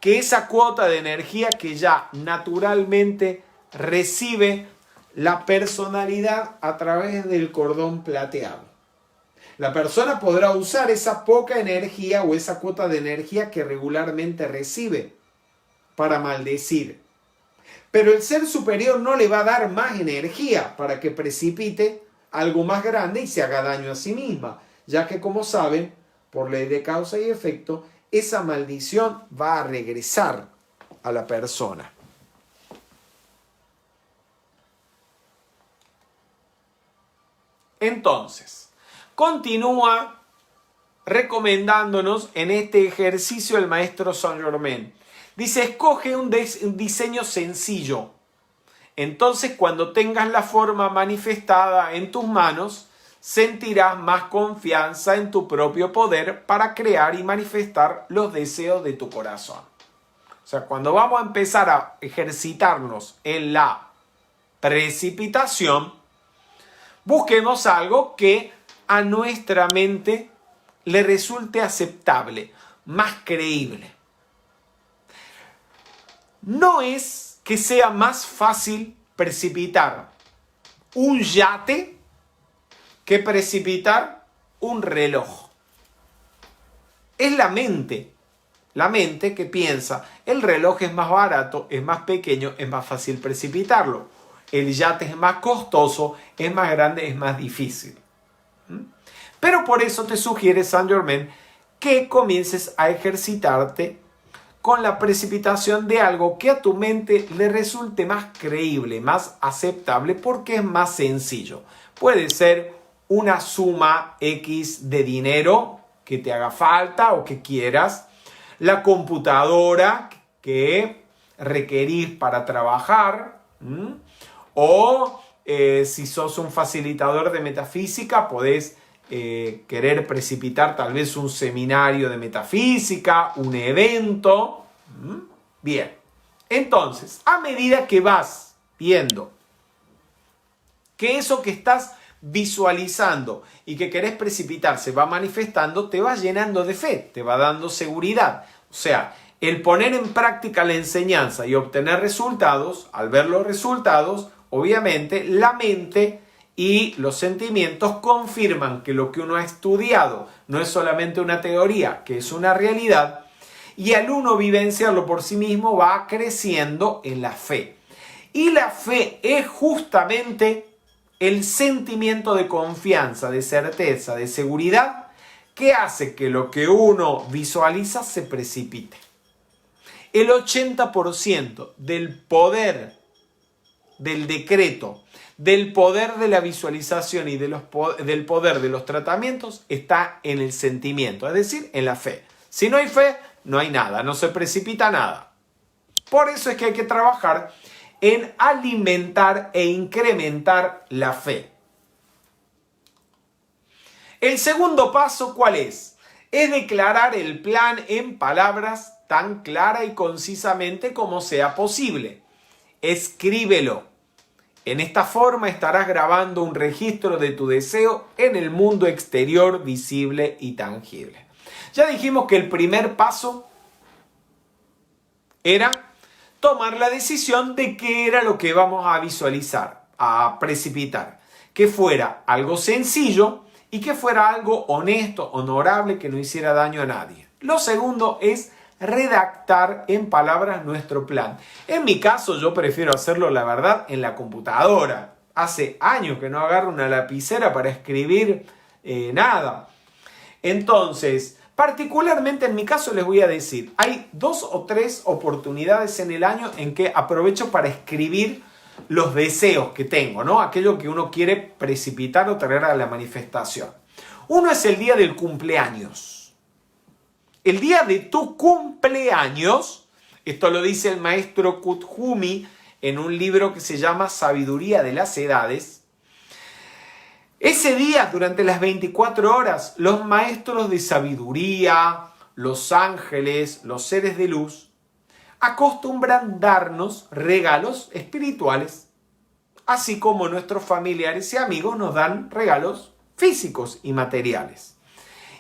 que esa cuota de energía que ya naturalmente recibe la personalidad a través del cordón plateado. La persona podrá usar esa poca energía o esa cuota de energía que regularmente recibe para maldecir. Pero el ser superior no le va a dar más energía para que precipite algo más grande y se haga daño a sí misma, ya que, como saben, por ley de causa y efecto, esa maldición va a regresar a la persona. Entonces, continúa recomendándonos en este ejercicio el maestro Saint Germain. Dice, escoge un diseño sencillo. Entonces, cuando tengas la forma manifestada en tus manos, sentirás más confianza en tu propio poder para crear y manifestar los deseos de tu corazón. O sea, cuando vamos a empezar a ejercitarnos en la precipitación, busquemos algo que a nuestra mente le resulte aceptable, más creíble. No es que sea más fácil precipitar un yate que precipitar un reloj. Es la mente que piensa, el reloj es más barato, es más pequeño, es más fácil precipitarlo. El yate es más costoso, es más grande, es más difícil. Pero por eso te sugiere Saint Germain que comiences a ejercitarte con la precipitación de algo que a tu mente le resulte más creíble, más aceptable, porque es más sencillo. Puede ser una suma X de dinero que te haga falta o que quieras, la computadora que requerís para trabajar, o si sos un facilitador de metafísica, podés querer precipitar tal vez un seminario de metafísica, un evento. Bien, entonces, a medida que vas viendo que eso que estás visualizando y que querés precipitar se va manifestando, te va llenando de fe, te va dando seguridad. O sea, el poner en práctica la enseñanza y obtener resultados, al ver los resultados, obviamente la mente y los sentimientos confirman que lo que uno ha estudiado no es solamente una teoría, que es una realidad, y al uno vivenciarlo por sí mismo va creciendo en la fe. Y la fe es justamente el sentimiento de confianza, de certeza, de seguridad que hace que lo que uno visualiza se precipite. El 80% del poder del decreto, del poder de la visualización y del poder de los tratamientos está en el sentimiento, es decir, en la fe. Si no hay fe, no hay nada, no se precipita nada. Por eso es que hay que trabajar en alimentar e incrementar la fe. El segundo paso, ¿cuál es? Es declarar el plan en palabras tan clara y concisamente como sea posible. Escríbelo. En esta forma estarás grabando un registro de tu deseo en el mundo exterior visible y tangible. Ya dijimos que el primer paso era tomar la decisión de qué era lo que vamos a visualizar, a precipitar. Que fuera algo sencillo y que fuera algo honesto, honorable, que no hiciera daño a nadie. Lo segundo es redactar en palabras nuestro plan. En mi caso yo prefiero hacerlo, la verdad, en la computadora. Hace años que no agarro una lapicera para escribir nada. Entonces, particularmente en mi caso les voy a decir, hay 2 o 3 oportunidades en el año en que aprovecho para escribir los deseos que tengo, ¿no? Aquello que uno quiere precipitar o traer a la manifestación. Uno es el día del cumpleaños. El día de tu cumpleaños, esto lo dice el maestro Kuthumi en un libro que se llama Sabiduría de las Edades. Ese día, durante las 24 horas, los maestros de sabiduría, los ángeles, los seres de luz, acostumbran darnos regalos espirituales, así como nuestros familiares y amigos nos dan regalos físicos y materiales.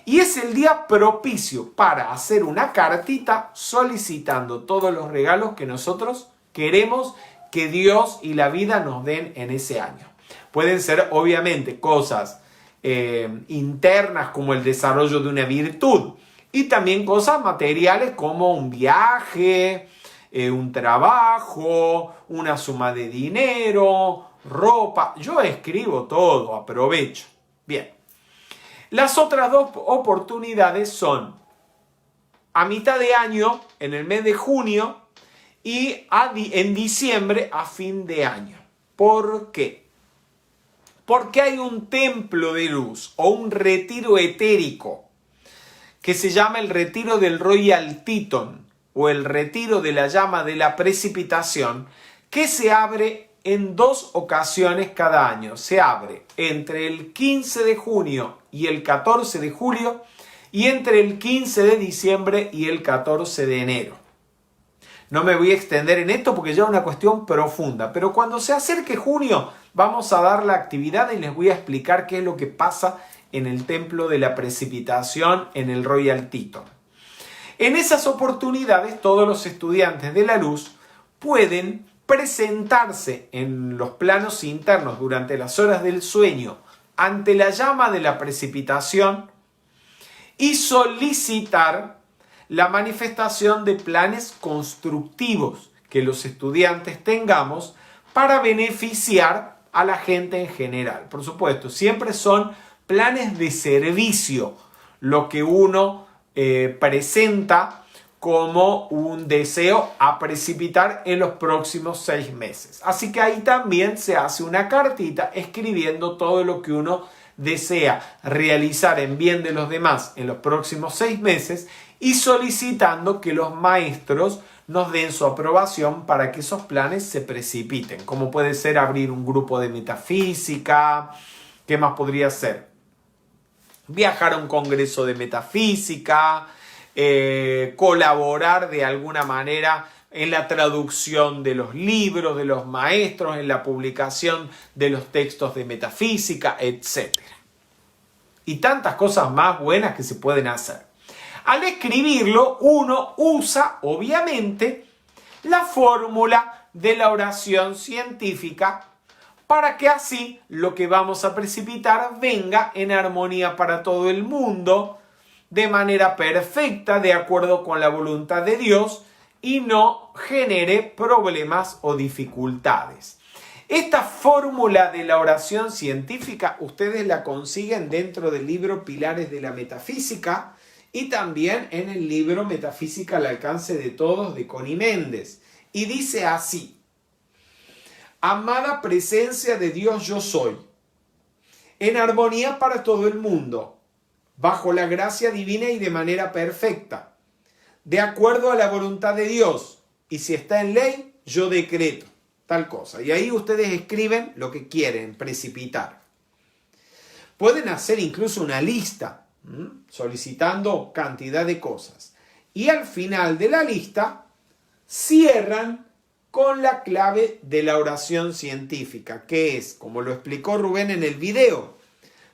Y es el día propicio para hacer una cartita solicitando todos los regalos que nosotros queremos que Dios y la vida nos den en ese año. Pueden ser obviamente cosas internas como el desarrollo de una virtud y también cosas materiales como un viaje, un trabajo, una suma de dinero, ropa. Yo escribo todo, aprovecho. Bien. Las otras 2 oportunidades son a mitad de año, en el mes de junio, y en diciembre a fin de año. ¿Por qué? Porque hay un templo de luz o un retiro etérico que se llama el retiro del Royal Teton o el retiro de la llama de la precipitación, que se abre en 2 ocasiones cada año. Se abre entre el 15 de junio y el 14 de julio y entre el 15 de diciembre y el 14 de enero. No me voy a extender en esto porque ya es una cuestión profunda, pero cuando se acerque junio vamos a dar la actividad y les voy a explicar qué es lo que pasa en el Templo de la Precipitación en el Royal Teton. En esas oportunidades todos los estudiantes de la luz pueden presentarse en los planos internos durante las horas del sueño ante la llama de la precipitación y solicitar la manifestación de planes constructivos que los estudiantes tengamos para beneficiar a la gente en general. Por supuesto, siempre son planes de servicio lo que uno presenta como un deseo a precipitar en los próximos 6 meses. Así que ahí también se hace una cartita escribiendo todo lo que uno desea realizar en bien de los demás en los próximos 6 meses y solicitando que los maestros nos den su aprobación para que esos planes se precipiten. Como puede ser abrir un grupo de metafísica, ¿qué más podría ser? Viajar a un congreso de metafísica, colaborar de alguna manera en la traducción de los libros de los maestros, en la publicación de los textos de metafísica, etc. Y tantas cosas más buenas que se pueden hacer. Al escribirlo, uno usa, obviamente, la fórmula de la oración científica para que así lo que vamos a precipitar venga en armonía para todo el mundo, de manera perfecta, de acuerdo con la voluntad de Dios, y no genere problemas o dificultades. Esta fórmula de la oración científica ustedes la consiguen dentro del libro Pilares de la Metafísica y también en el libro Metafísica al alcance de todos de Connie Méndez. Y dice así: amada presencia de Dios yo soy, en armonía para todo el mundo, bajo la gracia divina y de manera perfecta, de acuerdo a la voluntad de Dios, y si está en ley, yo decreto tal cosa. Y ahí ustedes escriben lo que quieren precipitar. Pueden hacer incluso una lista, solicitando cantidad de cosas. Y al final de la lista, cierran con la clave de la oración científica, que es, como lo explicó Rubén en el video,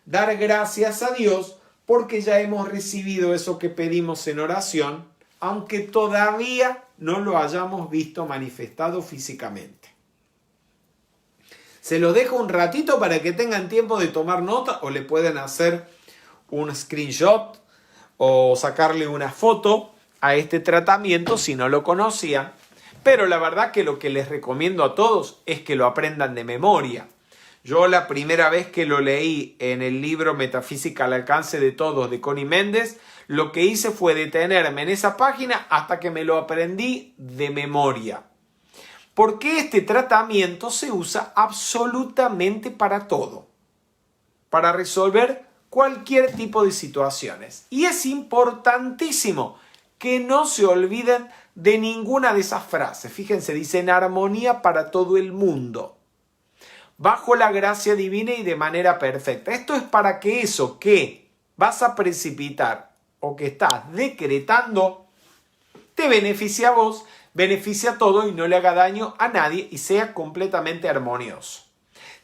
dar gracias a Dios porque ya hemos recibido eso que pedimos en oración, aunque todavía no lo hayamos visto manifestado físicamente. Se los dejo un ratito para que tengan tiempo de tomar nota o le pueden hacer un screenshot o sacarle una foto a este tratamiento si no lo conocían. Pero la verdad que lo que les recomiendo a todos es que lo aprendan de memoria. Yo la primera vez que lo leí en el libro Metafísica al alcance de todos de Connie Méndez, lo que hice fue detenerme en esa página hasta que me lo aprendí de memoria. Porque este tratamiento se usa absolutamente para todo. Para resolver cualquier tipo de situaciones. Y es importantísimo que no se olviden de ninguna de esas frases. Fíjense, dice en armonía para todo el mundo, bajo la gracia divina y de manera perfecta. Esto es para que eso que vas a precipitar o que estás decretando te beneficie a vos, beneficie a todo y no le haga daño a nadie y sea completamente armonioso.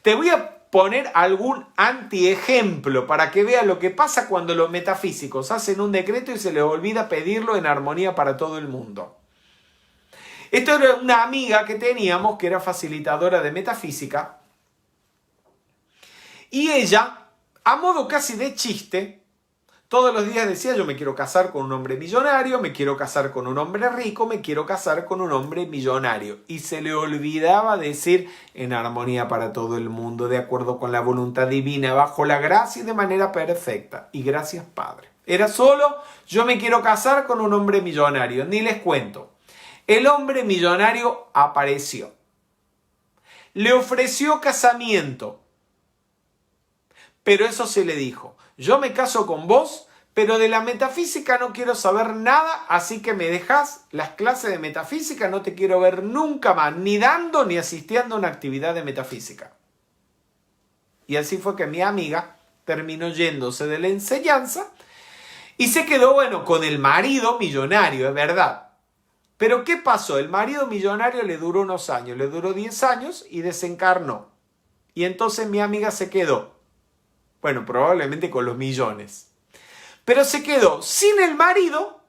Te voy a poner algún antiejemplo para que veas lo que pasa cuando los metafísicos hacen un decreto y se les olvida pedirlo en armonía para todo el mundo. Esto era una amiga que teníamos que era facilitadora de metafísica y ella, a modo casi de chiste, todos los días decía: yo me quiero casar con un hombre millonario, me quiero casar con un hombre rico, me quiero casar con un hombre millonario. Y se le olvidaba decir en armonía para todo el mundo, de acuerdo con la voluntad divina, bajo la gracia y de manera perfecta. Y gracias, Padre. Era solo: yo me quiero casar con un hombre millonario. Ni les cuento. El hombre millonario apareció. Le ofreció casamiento. Pero eso se le dijo: yo me caso con vos, pero de la metafísica no quiero saber nada, así que me dejas las clases de metafísica, no te quiero ver nunca más, ni dando ni asistiendo a una actividad de metafísica. Y así fue que mi amiga terminó yéndose de la enseñanza y se quedó, bueno, con el marido millonario, es verdad. Pero ¿qué pasó? El marido millonario le duró unos años, le duró 10 años y desencarnó. Y entonces mi amiga se quedó, bueno, probablemente con los millones. Pero se quedó sin el marido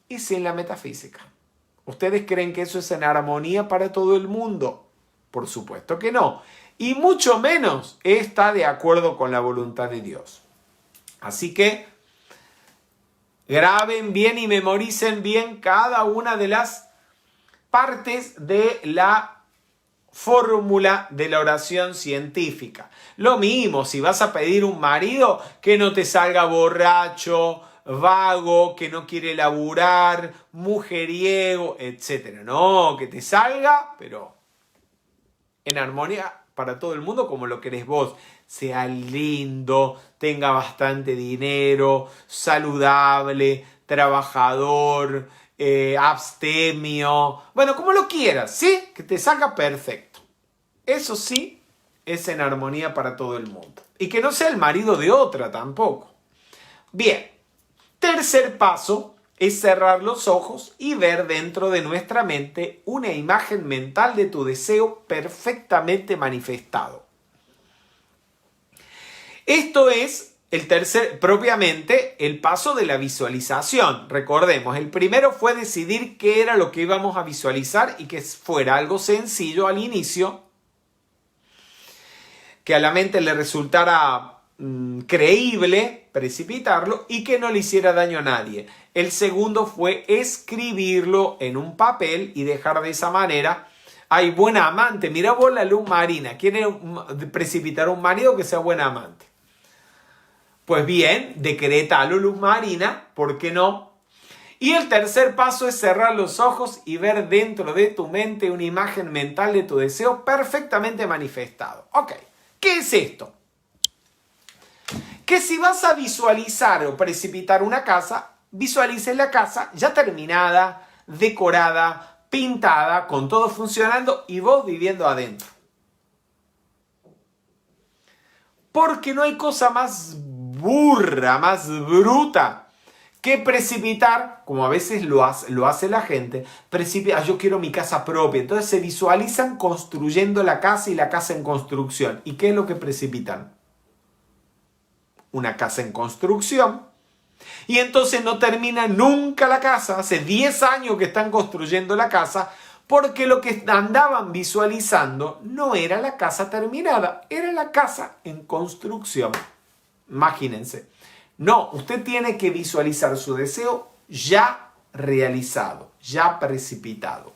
y sin la metafísica. ¿Ustedes creen que eso es en armonía para todo el mundo? Por supuesto que no. Y mucho menos está de acuerdo con la voluntad de Dios. Así que graben bien y memoricen bien cada una de las partes de la fórmula de la oración científica. Lo mismo, si vas a pedir un marido, que no te salga borracho, vago, que no quiere laburar, mujeriego, etc. No, que te salga, pero en armonía para todo el mundo como lo querés vos. Sea lindo, tenga bastante dinero, saludable, trabajador, abstemio. Bueno, como lo quieras, ¿sí? Que te salga perfecto. Eso sí, es en armonía para todo el mundo. Y que no sea el marido de otra tampoco. Bien, tercer paso es cerrar los ojos y ver dentro de nuestra mente una imagen mental de tu deseo perfectamente manifestado. Esto es propiamente el paso de la visualización. Recordemos, el primero fue decidir qué era lo que íbamos a visualizar y que fuera algo sencillo al inicio, que a la mente le resultara creíble precipitarlo y que no le hiciera daño a nadie. El segundo fue escribirlo en un papel y dejar de esa manera. Ay, buena amante, mira vos la luz marina. ¿Quiere precipitar un marido que sea buena amante? Pues bien, decretalo luz marina, ¿por qué no? Y el tercer paso es cerrar los ojos y ver dentro de tu mente una imagen mental de tu deseo perfectamente manifestado. Ok, ¿qué es esto? Que si vas a visualizar o precipitar una casa, visualices la casa ya terminada, decorada, pintada, con todo funcionando y vos viviendo adentro. Porque no hay cosa más burra, más bruta que precipitar, como a veces lo hace la gente, yo quiero mi casa propia. Entonces se visualizan construyendo la casa y la casa en construcción. ¿Y qué es lo que precipitan? Una casa en construcción. Y entonces no termina nunca la casa. Hace 10 años que están construyendo la casa porque lo que andaban visualizando no era la casa terminada, era la casa en construcción. Imagínense. No, usted tiene que visualizar su deseo ya realizado, ya precipitado.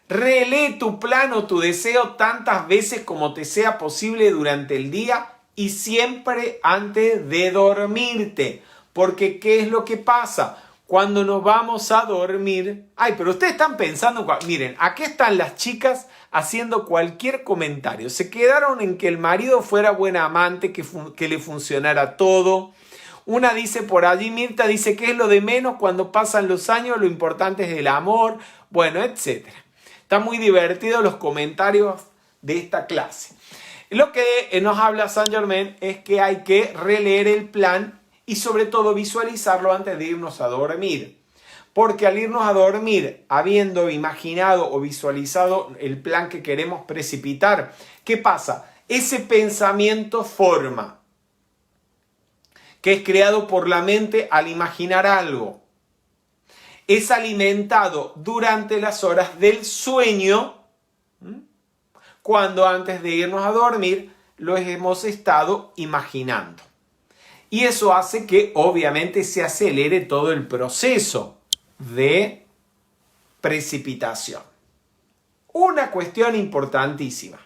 Relee tu plan o tu deseo tantas veces como te sea posible durante el día y siempre antes de dormirte. Porque ¿qué es lo que pasa? Cuando nos vamos a dormir... Ay, pero ustedes están pensando... Miren, aquí están las chicas haciendo cualquier comentario. Se quedaron en que el marido fuera buena amante, que le funcionara todo. Una dice por allí, Mirta dice que es lo de menos cuando pasan los años, lo importante es el amor, bueno, etc. Están muy divertidos los comentarios de esta clase. Lo que nos habla Saint Germain es que hay que releer el plan y sobre todo visualizarlo antes de irnos a dormir. Porque al irnos a dormir, habiendo imaginado o visualizado el plan que queremos precipitar, ¿qué pasa? Ese pensamiento forma, que es creado por la mente al imaginar algo. Es alimentado durante las horas del sueño, cuando antes de irnos a dormir lo hemos estado imaginando. Y eso hace que obviamente se acelere todo el proceso de precipitación. Una cuestión importantísima.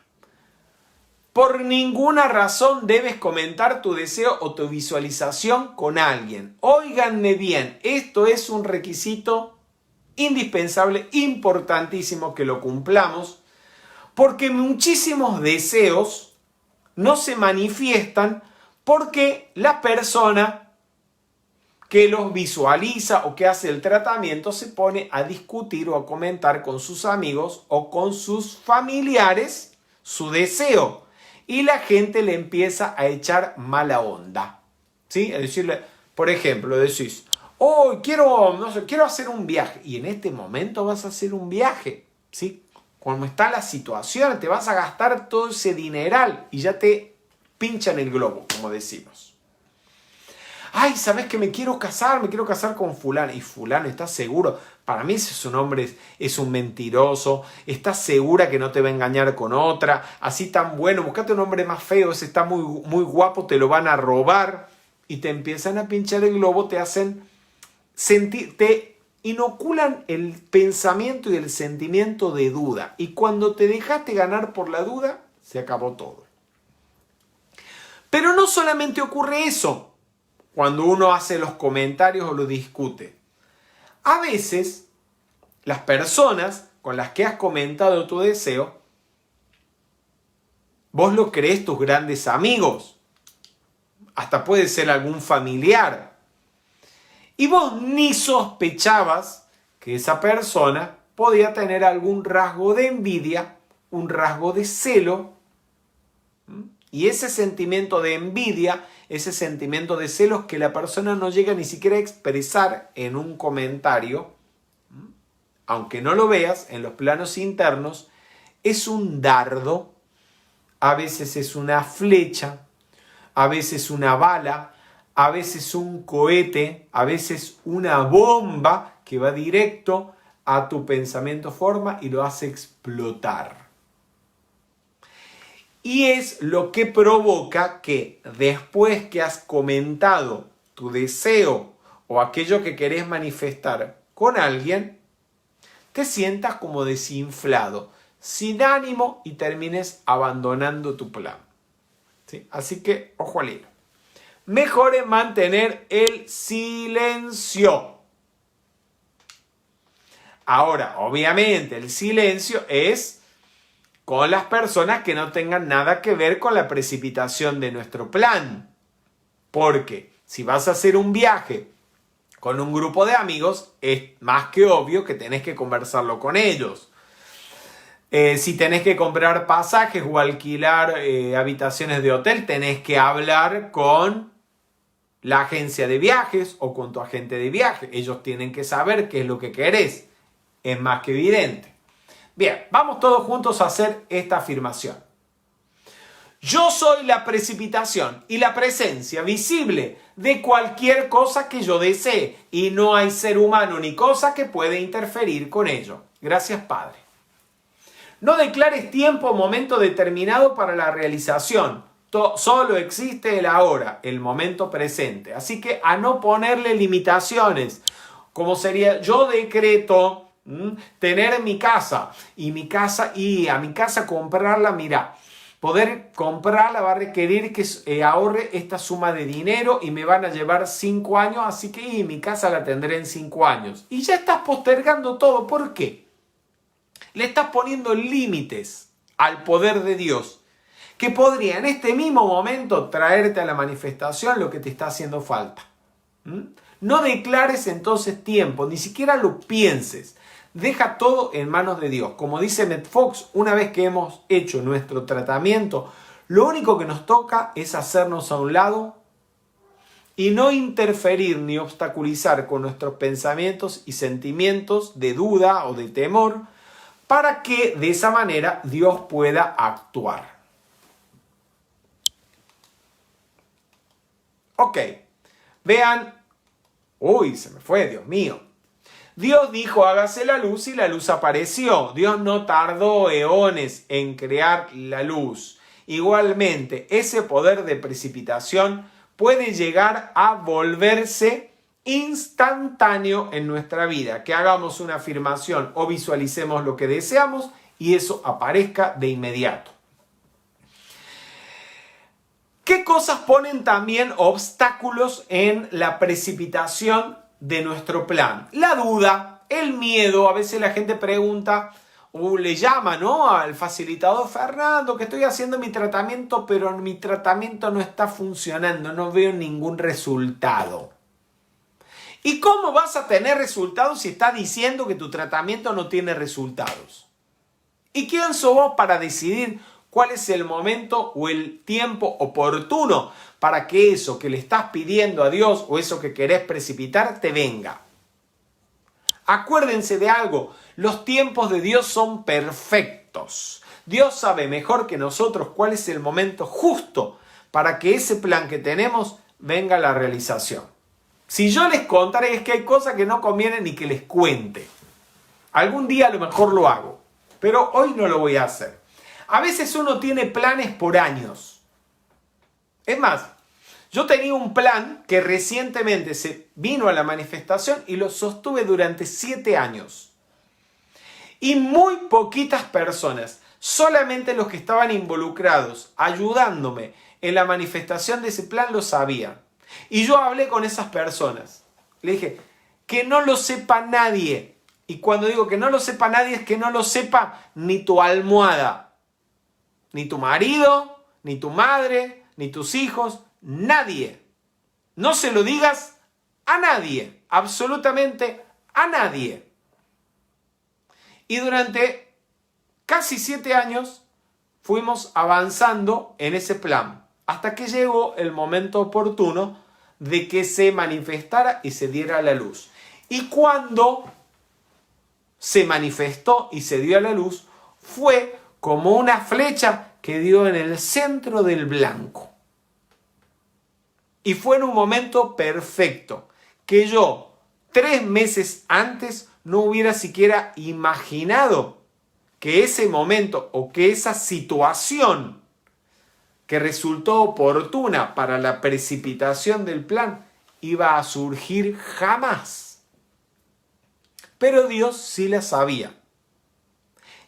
Por ninguna razón debes comentar tu deseo o tu visualización con alguien. Óiganme bien, esto es un requisito indispensable, importantísimo que lo cumplamos, porque muchísimos deseos no se manifiestan porque la persona que los visualiza o que hace el tratamiento se pone a discutir o a comentar con sus amigos o con sus familiares su deseo. Y la gente le empieza a echar mala onda. ¿Sí? Es decirle, por ejemplo, decís, oh, quiero hacer un viaje. Y en este momento vas a hacer un viaje. ¿Sí? Como está la situación, te vas a gastar todo ese dineral y ya te pinchan el globo, como decimos. Ay, ¿sabes que me quiero casar con fulano? Y fulano, ¿estás seguro? Para mí ese es un hombre, es un mentiroso. ¿Estás segura que no te va a engañar con otra? Así tan bueno, buscate un hombre más feo, ese está muy, muy guapo, te lo van a robar. Y te empiezan a pinchar el globo, te hacen sentir, te inoculan el pensamiento y el sentimiento de duda. Y cuando te dejaste ganar por la duda, se acabó todo. Pero no solamente ocurre eso cuando uno hace los comentarios o lo discute. A veces, las personas con las que has comentado tu deseo, vos lo crees tus grandes amigos. Hasta puede ser algún familiar. Y vos ni sospechabas que esa persona podía tener algún rasgo de envidia, un rasgo de celo. Y ese sentimiento de envidia, ese sentimiento de celos que la persona no llega ni siquiera a expresar en un comentario, aunque no lo veas en los planos internos, es un dardo, a veces es una flecha, a veces una bala, a veces un cohete, a veces una bomba que va directo a tu pensamiento forma y lo hace explotar. Y es lo que provoca que después que has comentado tu deseo o aquello que querés manifestar con alguien, te sientas como desinflado, sin ánimo y termines abandonando tu plan. ¿Sí? Así que, ojo al hilo. Mejor es mantener el silencio. Ahora, obviamente, el silencio es con las personas que no tengan nada que ver con la precipitación de nuestro plan. Porque si vas a hacer un viaje con un grupo de amigos, es más que obvio que tenés que conversarlo con ellos. Si tenés que comprar pasajes o alquilar habitaciones de hotel, tenés que hablar con la agencia de viajes o con tu agente de viaje. Ellos tienen que saber qué es lo que querés. Es más que evidente. Bien, vamos todos juntos a hacer esta afirmación. Yo soy la precipitación y la presencia visible de cualquier cosa que yo desee y no hay ser humano ni cosa que pueda interferir con ello. Gracias, Padre. No declares tiempo o momento determinado para la realización. Solo existe el ahora, el momento presente. Así que a no ponerle limitaciones, como sería yo decreto tener mi casa y a mi casa comprarla, mira, poder comprarla va a requerir que ahorre esta suma de dinero y me van a llevar 5 años, así que mi casa la tendré en 5 años. Y ya estás postergando todo. ¿Por qué? Le estás poniendo límites al poder de Dios, que podría en este mismo momento traerte a la manifestación lo que te está haciendo falta. No declares entonces tiempo, ni siquiera lo pienses. Deja todo en manos de Dios. Como dice Matt Fox, una vez que hemos hecho nuestro tratamiento, lo único que nos toca es hacernos a un lado y no interferir ni obstaculizar con nuestros pensamientos y sentimientos de duda o de temor, para que de esa manera Dios pueda actuar. Ok, vean. Uy, se me fue, Dios mío. Dios dijo, hágase la luz y la luz apareció. Dios no tardó eones en crear la luz. Igualmente, ese poder de precipitación puede llegar a volverse instantáneo en nuestra vida. Que hagamos una afirmación o visualicemos lo que deseamos y eso aparezca de inmediato. ¿Qué cosas ponen también obstáculos en la precipitación de nuestro plan? La duda, el miedo. A veces la gente pregunta, o le llama, ¿no?, al facilitador: Fernando, que estoy haciendo mi tratamiento, pero mi tratamiento no está funcionando, no veo ningún resultado. ¿Y cómo vas a tener resultados si estás diciendo que tu tratamiento no tiene resultados? ¿Y quién sos vos para decidir cuál es el momento o el tiempo oportuno para que eso que le estás pidiendo a Dios o eso que querés precipitar te venga? Acuérdense de algo: los tiempos de Dios son perfectos. Dios sabe mejor que nosotros cuál es el momento justo para que ese plan que tenemos venga a la realización. Si yo les contaré, es que hay cosas que no conviene ni que les cuente. Algún día a lo mejor lo hago, pero hoy no lo voy a hacer. A veces uno tiene planes por años. Es más, yo tenía un plan que recientemente se vino a la manifestación y lo sostuve durante 7 años. Y muy poquitas personas, solamente los que estaban involucrados, ayudándome en la manifestación de ese plan, lo sabían. Y yo hablé con esas personas. Le dije: que no lo sepa nadie. Y cuando digo que no lo sepa nadie, es que no lo sepa ni tu almohada, ni tu marido, ni tu madre, ni tus hijos, nadie. No se lo digas a nadie, absolutamente a nadie. Y durante casi 7 años fuimos avanzando en ese plan, hasta que llegó el momento oportuno de que se manifestara y se diera a la luz. Y cuando se manifestó y se dio a la luz, fue como una flecha que dio en el centro del blanco. Y fue en un momento perfecto, que yo 3 meses antes no hubiera siquiera imaginado que ese momento o que esa situación que resultó oportuna para la precipitación del plan iba a surgir jamás. Pero Dios sí la sabía.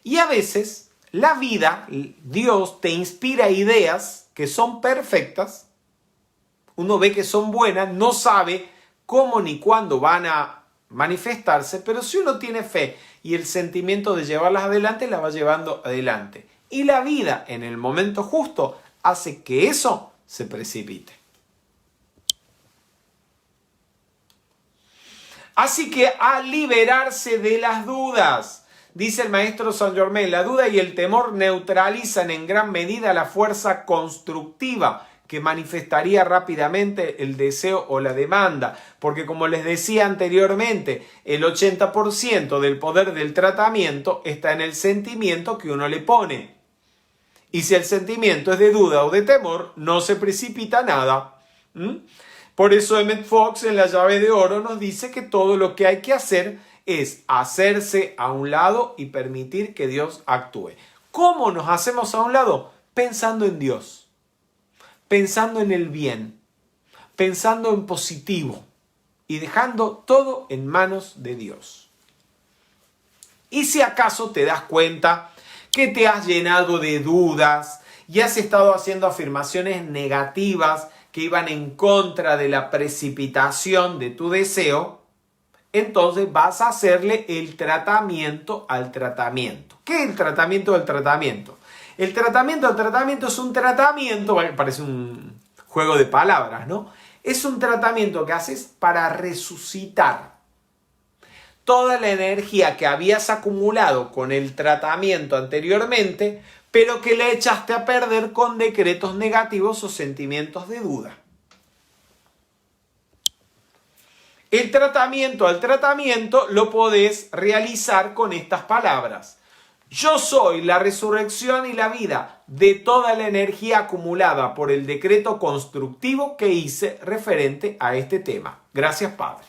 Y a veces la vida, Dios te inspira ideas que son perfectas. Uno ve que son buenas, no sabe cómo ni cuándo van a manifestarse, pero si uno tiene fe y el sentimiento de llevarlas adelante, las va llevando adelante. Y la vida, en el momento justo, hace que eso se precipite. Así que a liberarse de las dudas. Dice el maestro Saint Germain: la duda y el temor neutralizan en gran medida la fuerza constructiva que manifestaría rápidamente el deseo o la demanda. Porque, como les decía anteriormente, el 80% del poder del tratamiento está en el sentimiento que uno le pone. Y si el sentimiento es de duda o de temor, no se precipita nada. Por eso Emmett Fox en La llave de oro nos dice que todo lo que hay que hacer es hacerse a un lado y permitir que Dios actúe. ¿Cómo nos hacemos a un lado? Pensando en Dios, pensando en el bien, pensando en positivo y dejando todo en manos de Dios. Y si acaso te das cuenta que te has llenado de dudas y has estado haciendo afirmaciones negativas que iban en contra de la precipitación de tu deseo, entonces vas a hacerle el tratamiento al tratamiento. ¿Qué es el tratamiento del tratamiento? El tratamiento al tratamiento es un tratamiento, parece un juego de palabras, ¿no? Es un tratamiento que haces para resucitar toda la energía que habías acumulado con el tratamiento anteriormente, pero que le echaste a perder con decretos negativos o sentimientos de duda. El tratamiento al tratamiento lo podés realizar con estas palabras: yo soy la resurrección y la vida de toda la energía acumulada por el decreto constructivo que hice referente a este tema. Gracias, Padre.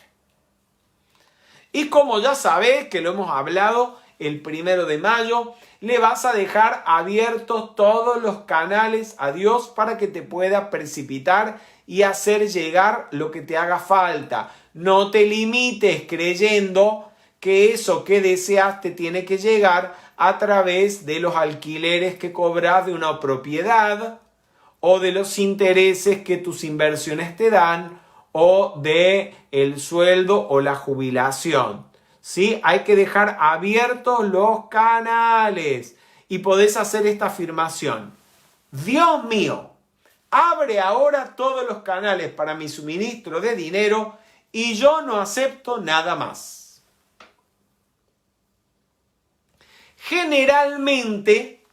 Y como ya sabés que lo hemos hablado, el 1 de mayo le vas a dejar abiertos todos los canales a Dios para que te pueda precipitar y hacer llegar lo que te haga falta. No te limites creyendo que eso que deseas te tiene que llegar a través de los alquileres que cobras de una propiedad o de los intereses que tus inversiones te dan o de el sueldo o la jubilación. ¿sí? Hay que dejar abiertos los canales y podés hacer esta afirmación. Dios mío, abre ahora todos los canales para mi suministro de dinero y yo no acepto nada más. Generalmente,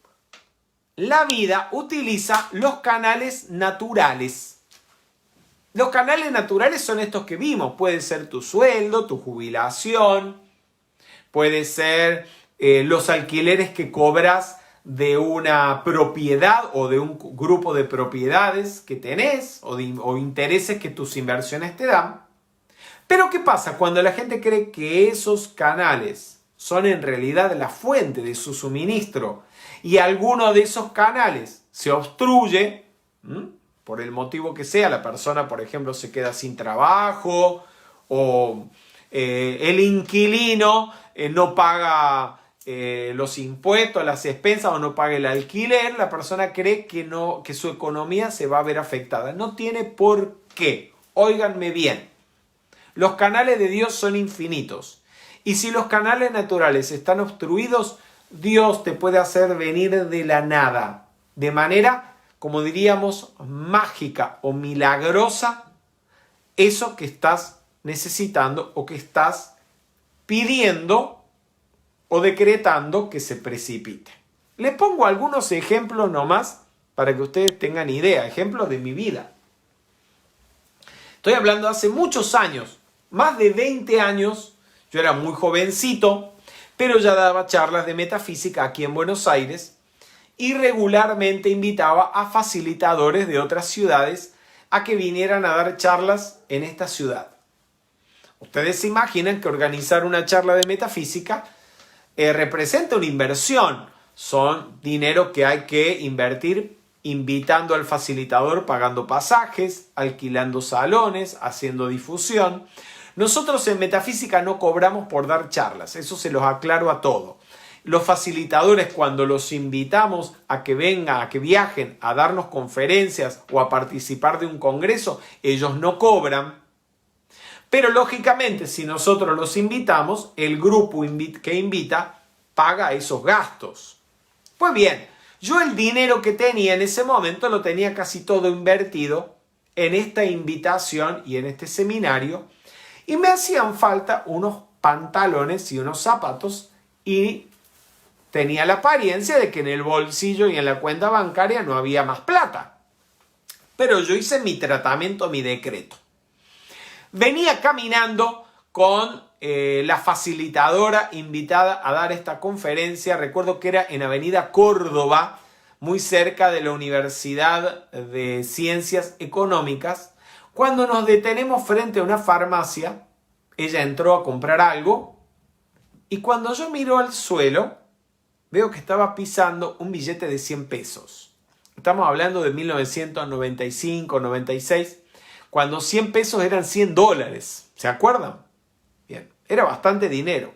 la vida utiliza los canales naturales. Los canales naturales son estos que vimos. Puede ser tu sueldo, tu jubilación, puede ser los alquileres que cobras de una propiedad o de un grupo de propiedades que tenés o intereses que tus inversiones te dan. Pero ¿qué pasa cuando la gente cree que esos canales son en realidad la fuente de su suministro y alguno de esos canales se obstruye? Por el motivo que sea, la persona, por ejemplo, se queda sin trabajo o el inquilino no paga los impuestos, las expensas o no paga el alquiler, la persona cree que su economía se va a ver afectada. No tiene por qué. Óiganme bien. Los canales de Dios son infinitos. Y si los canales naturales están obstruidos, Dios te puede hacer venir de la nada. De manera, como diríamos, mágica o milagrosa, eso que estás necesitando o que estás pidiendo o decretando que se precipite. Les pongo algunos ejemplos nomás para que ustedes tengan idea, ejemplos de mi vida. Estoy hablando hace muchos años, más de 20 años, yo era muy jovencito, pero ya daba charlas de metafísica aquí en Buenos Aires y regularmente invitaba a facilitadores de otras ciudades a que vinieran a dar charlas en esta ciudad. Ustedes se imaginan que organizar una charla de metafísica representa una inversión. Son dinero que hay que invertir invitando al facilitador, pagando pasajes, alquilando salones, haciendo difusión. Nosotros en metafísica no cobramos por dar charlas, eso se los aclaro a todos. Los facilitadores, cuando los invitamos a que vengan, a que viajen a darnos conferencias o a participar de un congreso, ellos no cobran. Pero lógicamente, si nosotros los invitamos, el grupo que invita paga esos gastos. Pues bien, yo el dinero que tenía en ese momento lo tenía casi todo invertido en esta invitación y en este seminario y me hacían falta unos pantalones y unos zapatos y tenía la apariencia de que en el bolsillo y en la cuenta bancaria no había más plata. Pero yo hice mi tratamiento, mi decreto. Venía caminando con la facilitadora invitada a dar esta conferencia. Recuerdo que era en Avenida Córdoba, muy cerca de la Universidad de Ciencias Económicas. Cuando nos detenemos frente a una farmacia, ella entró a comprar algo y cuando yo miro al suelo, veo que estaba pisando un billete de 100 pesos. Estamos hablando de 1995, 96. Cuando 100 pesos eran $100. ¿Se acuerdan? Bien, era bastante dinero.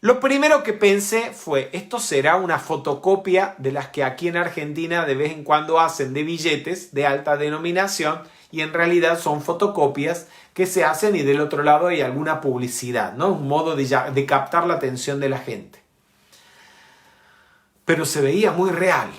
Lo primero que pensé fue, esto será una fotocopia de las que aquí en Argentina de vez en cuando hacen de billetes de alta denominación y en realidad son fotocopias que se hacen y del otro lado hay alguna publicidad, ¿no? Un modo de captar la atención de la gente. Pero se veía muy real.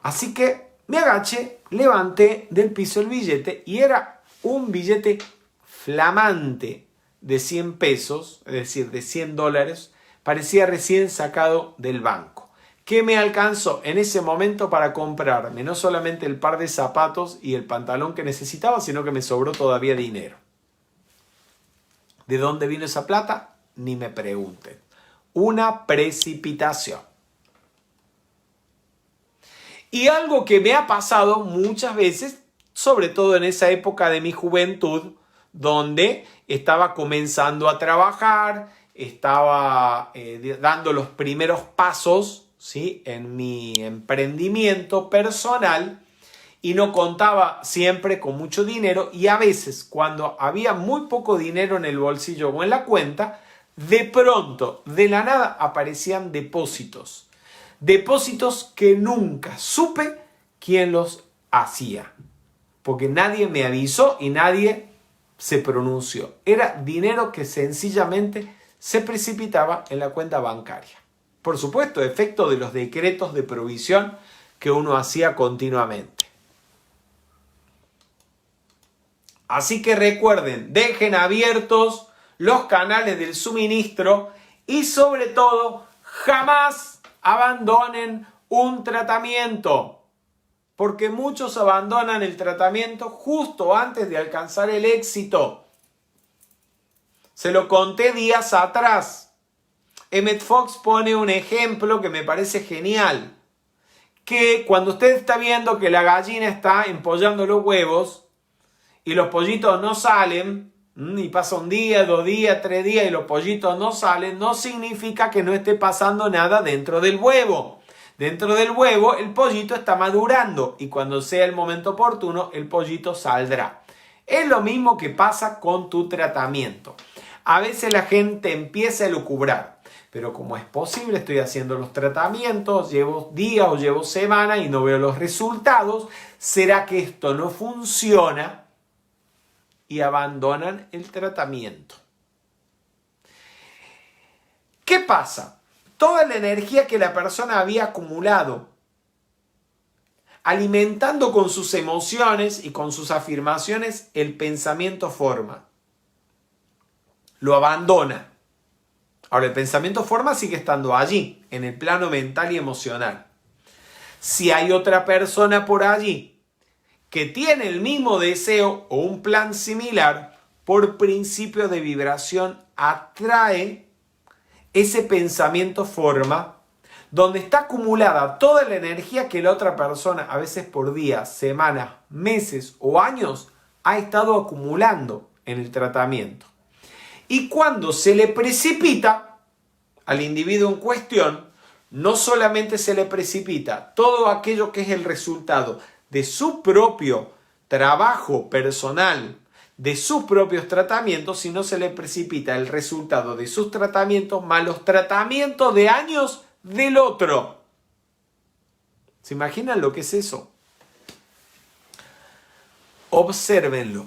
Así que me agaché, levanté del piso el billete y era un billete flamante de 100 pesos, es decir, de $100, parecía recién sacado del banco. ¿Qué me alcanzó en ese momento para comprarme? No solamente el par de zapatos y el pantalón que necesitaba, sino que me sobró todavía dinero. ¿De dónde vino esa plata? Ni me pregunten. Una precipitación. Y algo que me ha pasado muchas veces, sobre todo en esa época de mi juventud, donde estaba comenzando a trabajar, estaba dando los primeros pasos, ¿sí?, en mi emprendimiento personal y no contaba siempre con mucho dinero y a veces cuando había muy poco dinero en el bolsillo o en la cuenta, de pronto, de la nada, aparecían depósitos. Depósitos que nunca supe quién los hacía, porque nadie me avisó y nadie se pronunció. Era dinero que sencillamente se precipitaba en la cuenta bancaria. Por supuesto, efecto de los decretos de provisión que uno hacía continuamente. Así que recuerden, dejen abiertos los canales del suministro y sobre todo, jamás abandonen un tratamiento. Porque muchos abandonan el tratamiento justo antes de alcanzar el éxito. Se lo conté días atrás. Emmett Fox pone un ejemplo que me parece genial. Que cuando usted está viendo que la gallina está empollando los huevos y los pollitos no salen, y pasa un día, 2 días, 3 días y los pollitos no salen, no significa que no esté pasando nada dentro del huevo. Dentro del huevo el pollito está madurando y cuando sea el momento oportuno el pollito saldrá. Es lo mismo que pasa con tu tratamiento. A veces la gente empieza a elucubrar, pero como es posible, estoy haciendo los tratamientos, llevo días o llevo semanas y no veo los resultados, ¿será que esto no funciona? Y abandonan el tratamiento. ¿Qué pasa? Toda la energía que la persona había acumulado, alimentando con sus emociones y con sus afirmaciones el pensamiento forma. Lo abandona. Ahora, el pensamiento forma sigue estando allí, en el plano mental y emocional. Si hay otra persona por allí que tiene el mismo deseo o un plan similar, por principio de vibración atrae ese pensamiento forma, donde está acumulada toda la energía que la otra persona, a veces por días, semanas, meses o años, ha estado acumulando en el tratamiento. Y cuando se le precipita al individuo en cuestión, no solamente se le precipita todo aquello que es el resultado de su propio trabajo personal, de sus propios tratamientos, sino se le precipita el resultado de sus tratamientos más los tratamientos de años del otro. ¿Se imaginan lo que es eso? Obsérvenlo.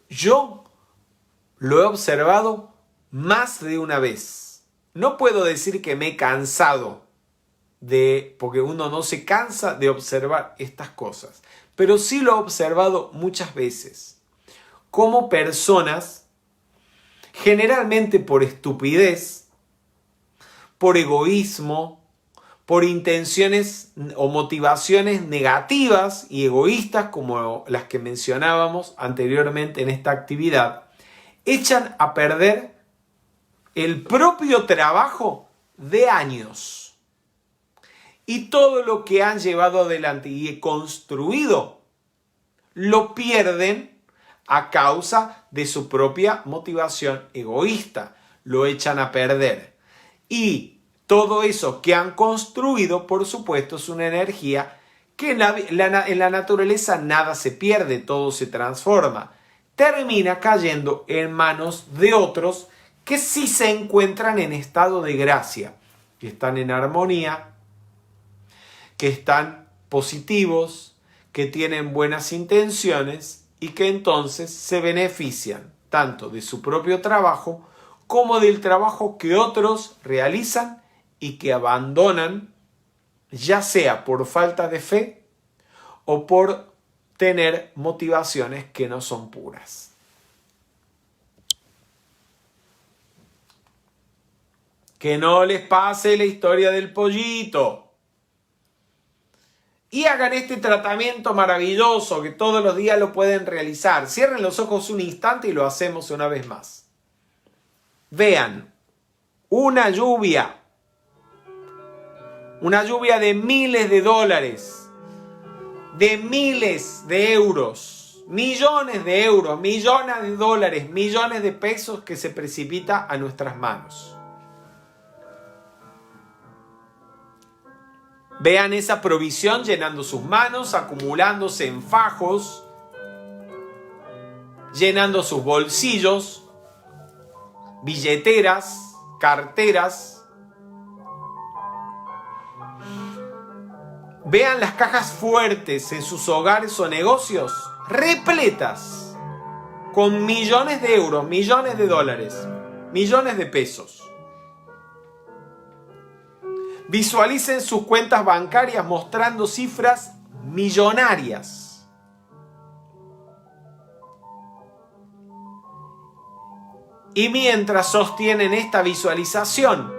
Yo lo he observado más de una vez. No puedo decir que me he cansado porque uno no se cansa de observar estas cosas, pero sí lo he observado muchas veces. Como personas, generalmente por estupidez, por egoísmo, por intenciones o motivaciones negativas y egoístas como las que mencionábamos anteriormente en esta actividad, echan a perder el propio trabajo de años. Y todo lo que han llevado adelante y construido, lo pierden a causa de su propia motivación egoísta. Lo echan a perder. Y todo eso que han construido, por supuesto, es una energía que en la naturaleza nada se pierde, todo se transforma. Termina cayendo en manos de otros que sí se encuentran en estado de gracia, que están en armonía, que están positivos, que tienen buenas intenciones y que entonces se benefician tanto de su propio trabajo como del trabajo que otros realizan y que abandonan, ya sea por falta de fe o por tener motivaciones que no son puras. Que no les pase la historia del pollito. Y hagan este tratamiento maravilloso que todos los días lo pueden realizar. Cierren los ojos un instante y lo hacemos una vez más. Vean una lluvia de miles de dólares, de miles de euros, millones de euros, millones de dólares, millones de pesos que se precipita a nuestras manos. Vean esa provisión llenando sus manos, acumulándose en fajos, llenando sus bolsillos, billeteras, carteras. Vean las cajas fuertes en sus hogares o negocios, repletas, con millones de euros, millones de dólares, millones de pesos. Visualicen sus cuentas bancarias mostrando cifras millonarias. Y mientras sostienen esta visualización,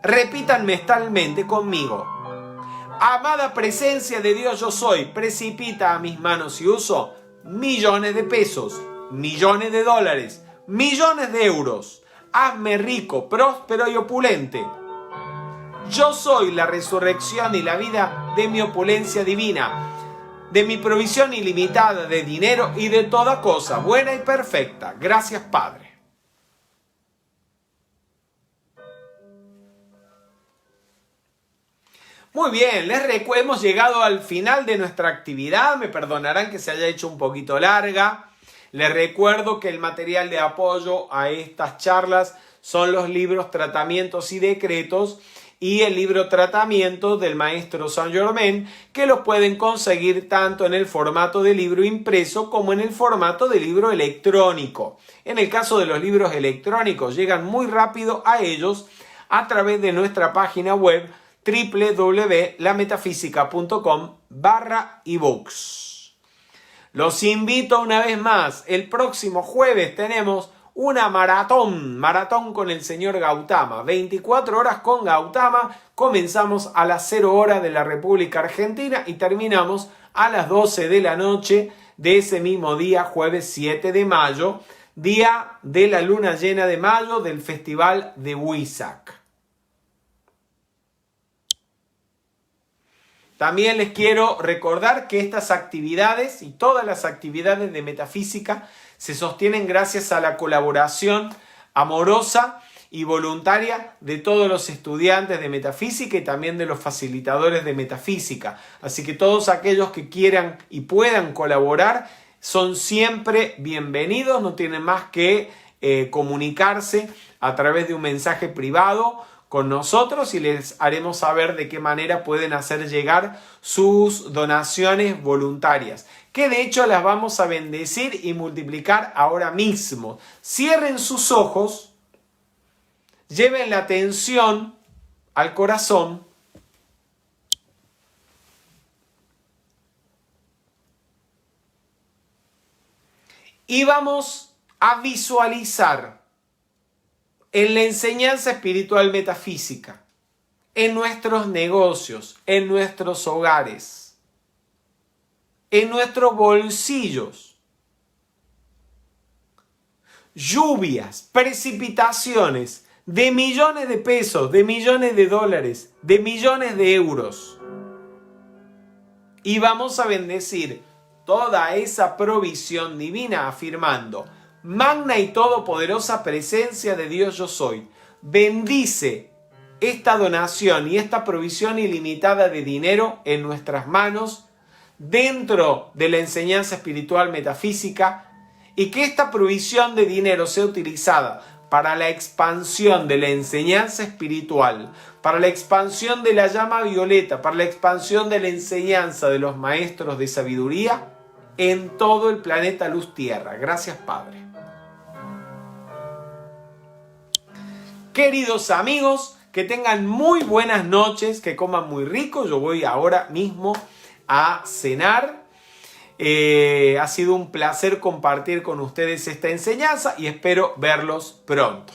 repitan mentalmente conmigo: amada presencia de Dios yo soy, precipita a mis manos y uso millones de pesos, millones de dólares, millones de euros. Hazme rico, próspero y opulente. Yo soy la resurrección y la vida de mi opulencia divina, de mi provisión ilimitada de dinero y de toda cosa buena y perfecta. Gracias, Padre. Muy bien, hemos llegado al final de nuestra actividad. Me perdonarán que se haya hecho un poquito larga. Les recuerdo que el material de apoyo a estas charlas son los libros Tratamientos y Decretos y el libro Tratamientos del Maestro Saint Germain, que los pueden conseguir tanto en el formato de libro impreso como en el formato de libro electrónico. En el caso de los libros electrónicos, llegan muy rápido a ellos a través de nuestra página web www.lametafísica.com/ebooks. Los invito una vez más. El próximo jueves tenemos una maratón con el señor Gautama. 24 horas con Gautama. Comenzamos a las 0 horas de la República Argentina y terminamos a las 12 de la noche de ese mismo día, jueves 7 de mayo, día de la luna llena de mayo del Festival de Huizac. También les quiero recordar que estas actividades y todas las actividades de metafísica se sostienen gracias a la colaboración amorosa y voluntaria de todos los estudiantes de metafísica y también de los facilitadores de metafísica. Así que todos aquellos que quieran y puedan colaborar son siempre bienvenidos, no tienen más que comunicarse a través de un mensaje privado con nosotros y les haremos saber de qué manera pueden hacer llegar sus donaciones voluntarias, que de hecho las vamos a bendecir y multiplicar ahora mismo. Cierren sus ojos, lleven la atención al corazón y vamos a visualizar en la enseñanza espiritual metafísica, en nuestros negocios, en nuestros hogares, en nuestros bolsillos, lluvias, precipitaciones de millones de pesos, de millones de dólares, de millones de euros. Y vamos a bendecir toda esa provisión divina afirmando: magna y todopoderosa presencia de Dios yo soy, bendice esta donación y esta provisión ilimitada de dinero en nuestras manos dentro de la enseñanza espiritual metafísica, y que esta provisión de dinero sea utilizada para la expansión de la enseñanza espiritual, para la expansión de la llama violeta, para la expansión de la enseñanza de los maestros de sabiduría en todo el planeta Luz Tierra. Gracias, Padre. Queridos amigos, que tengan muy buenas noches, que coman muy rico. Yo voy ahora mismo a cenar. Ha sido un placer compartir con ustedes esta enseñanza y espero verlos pronto.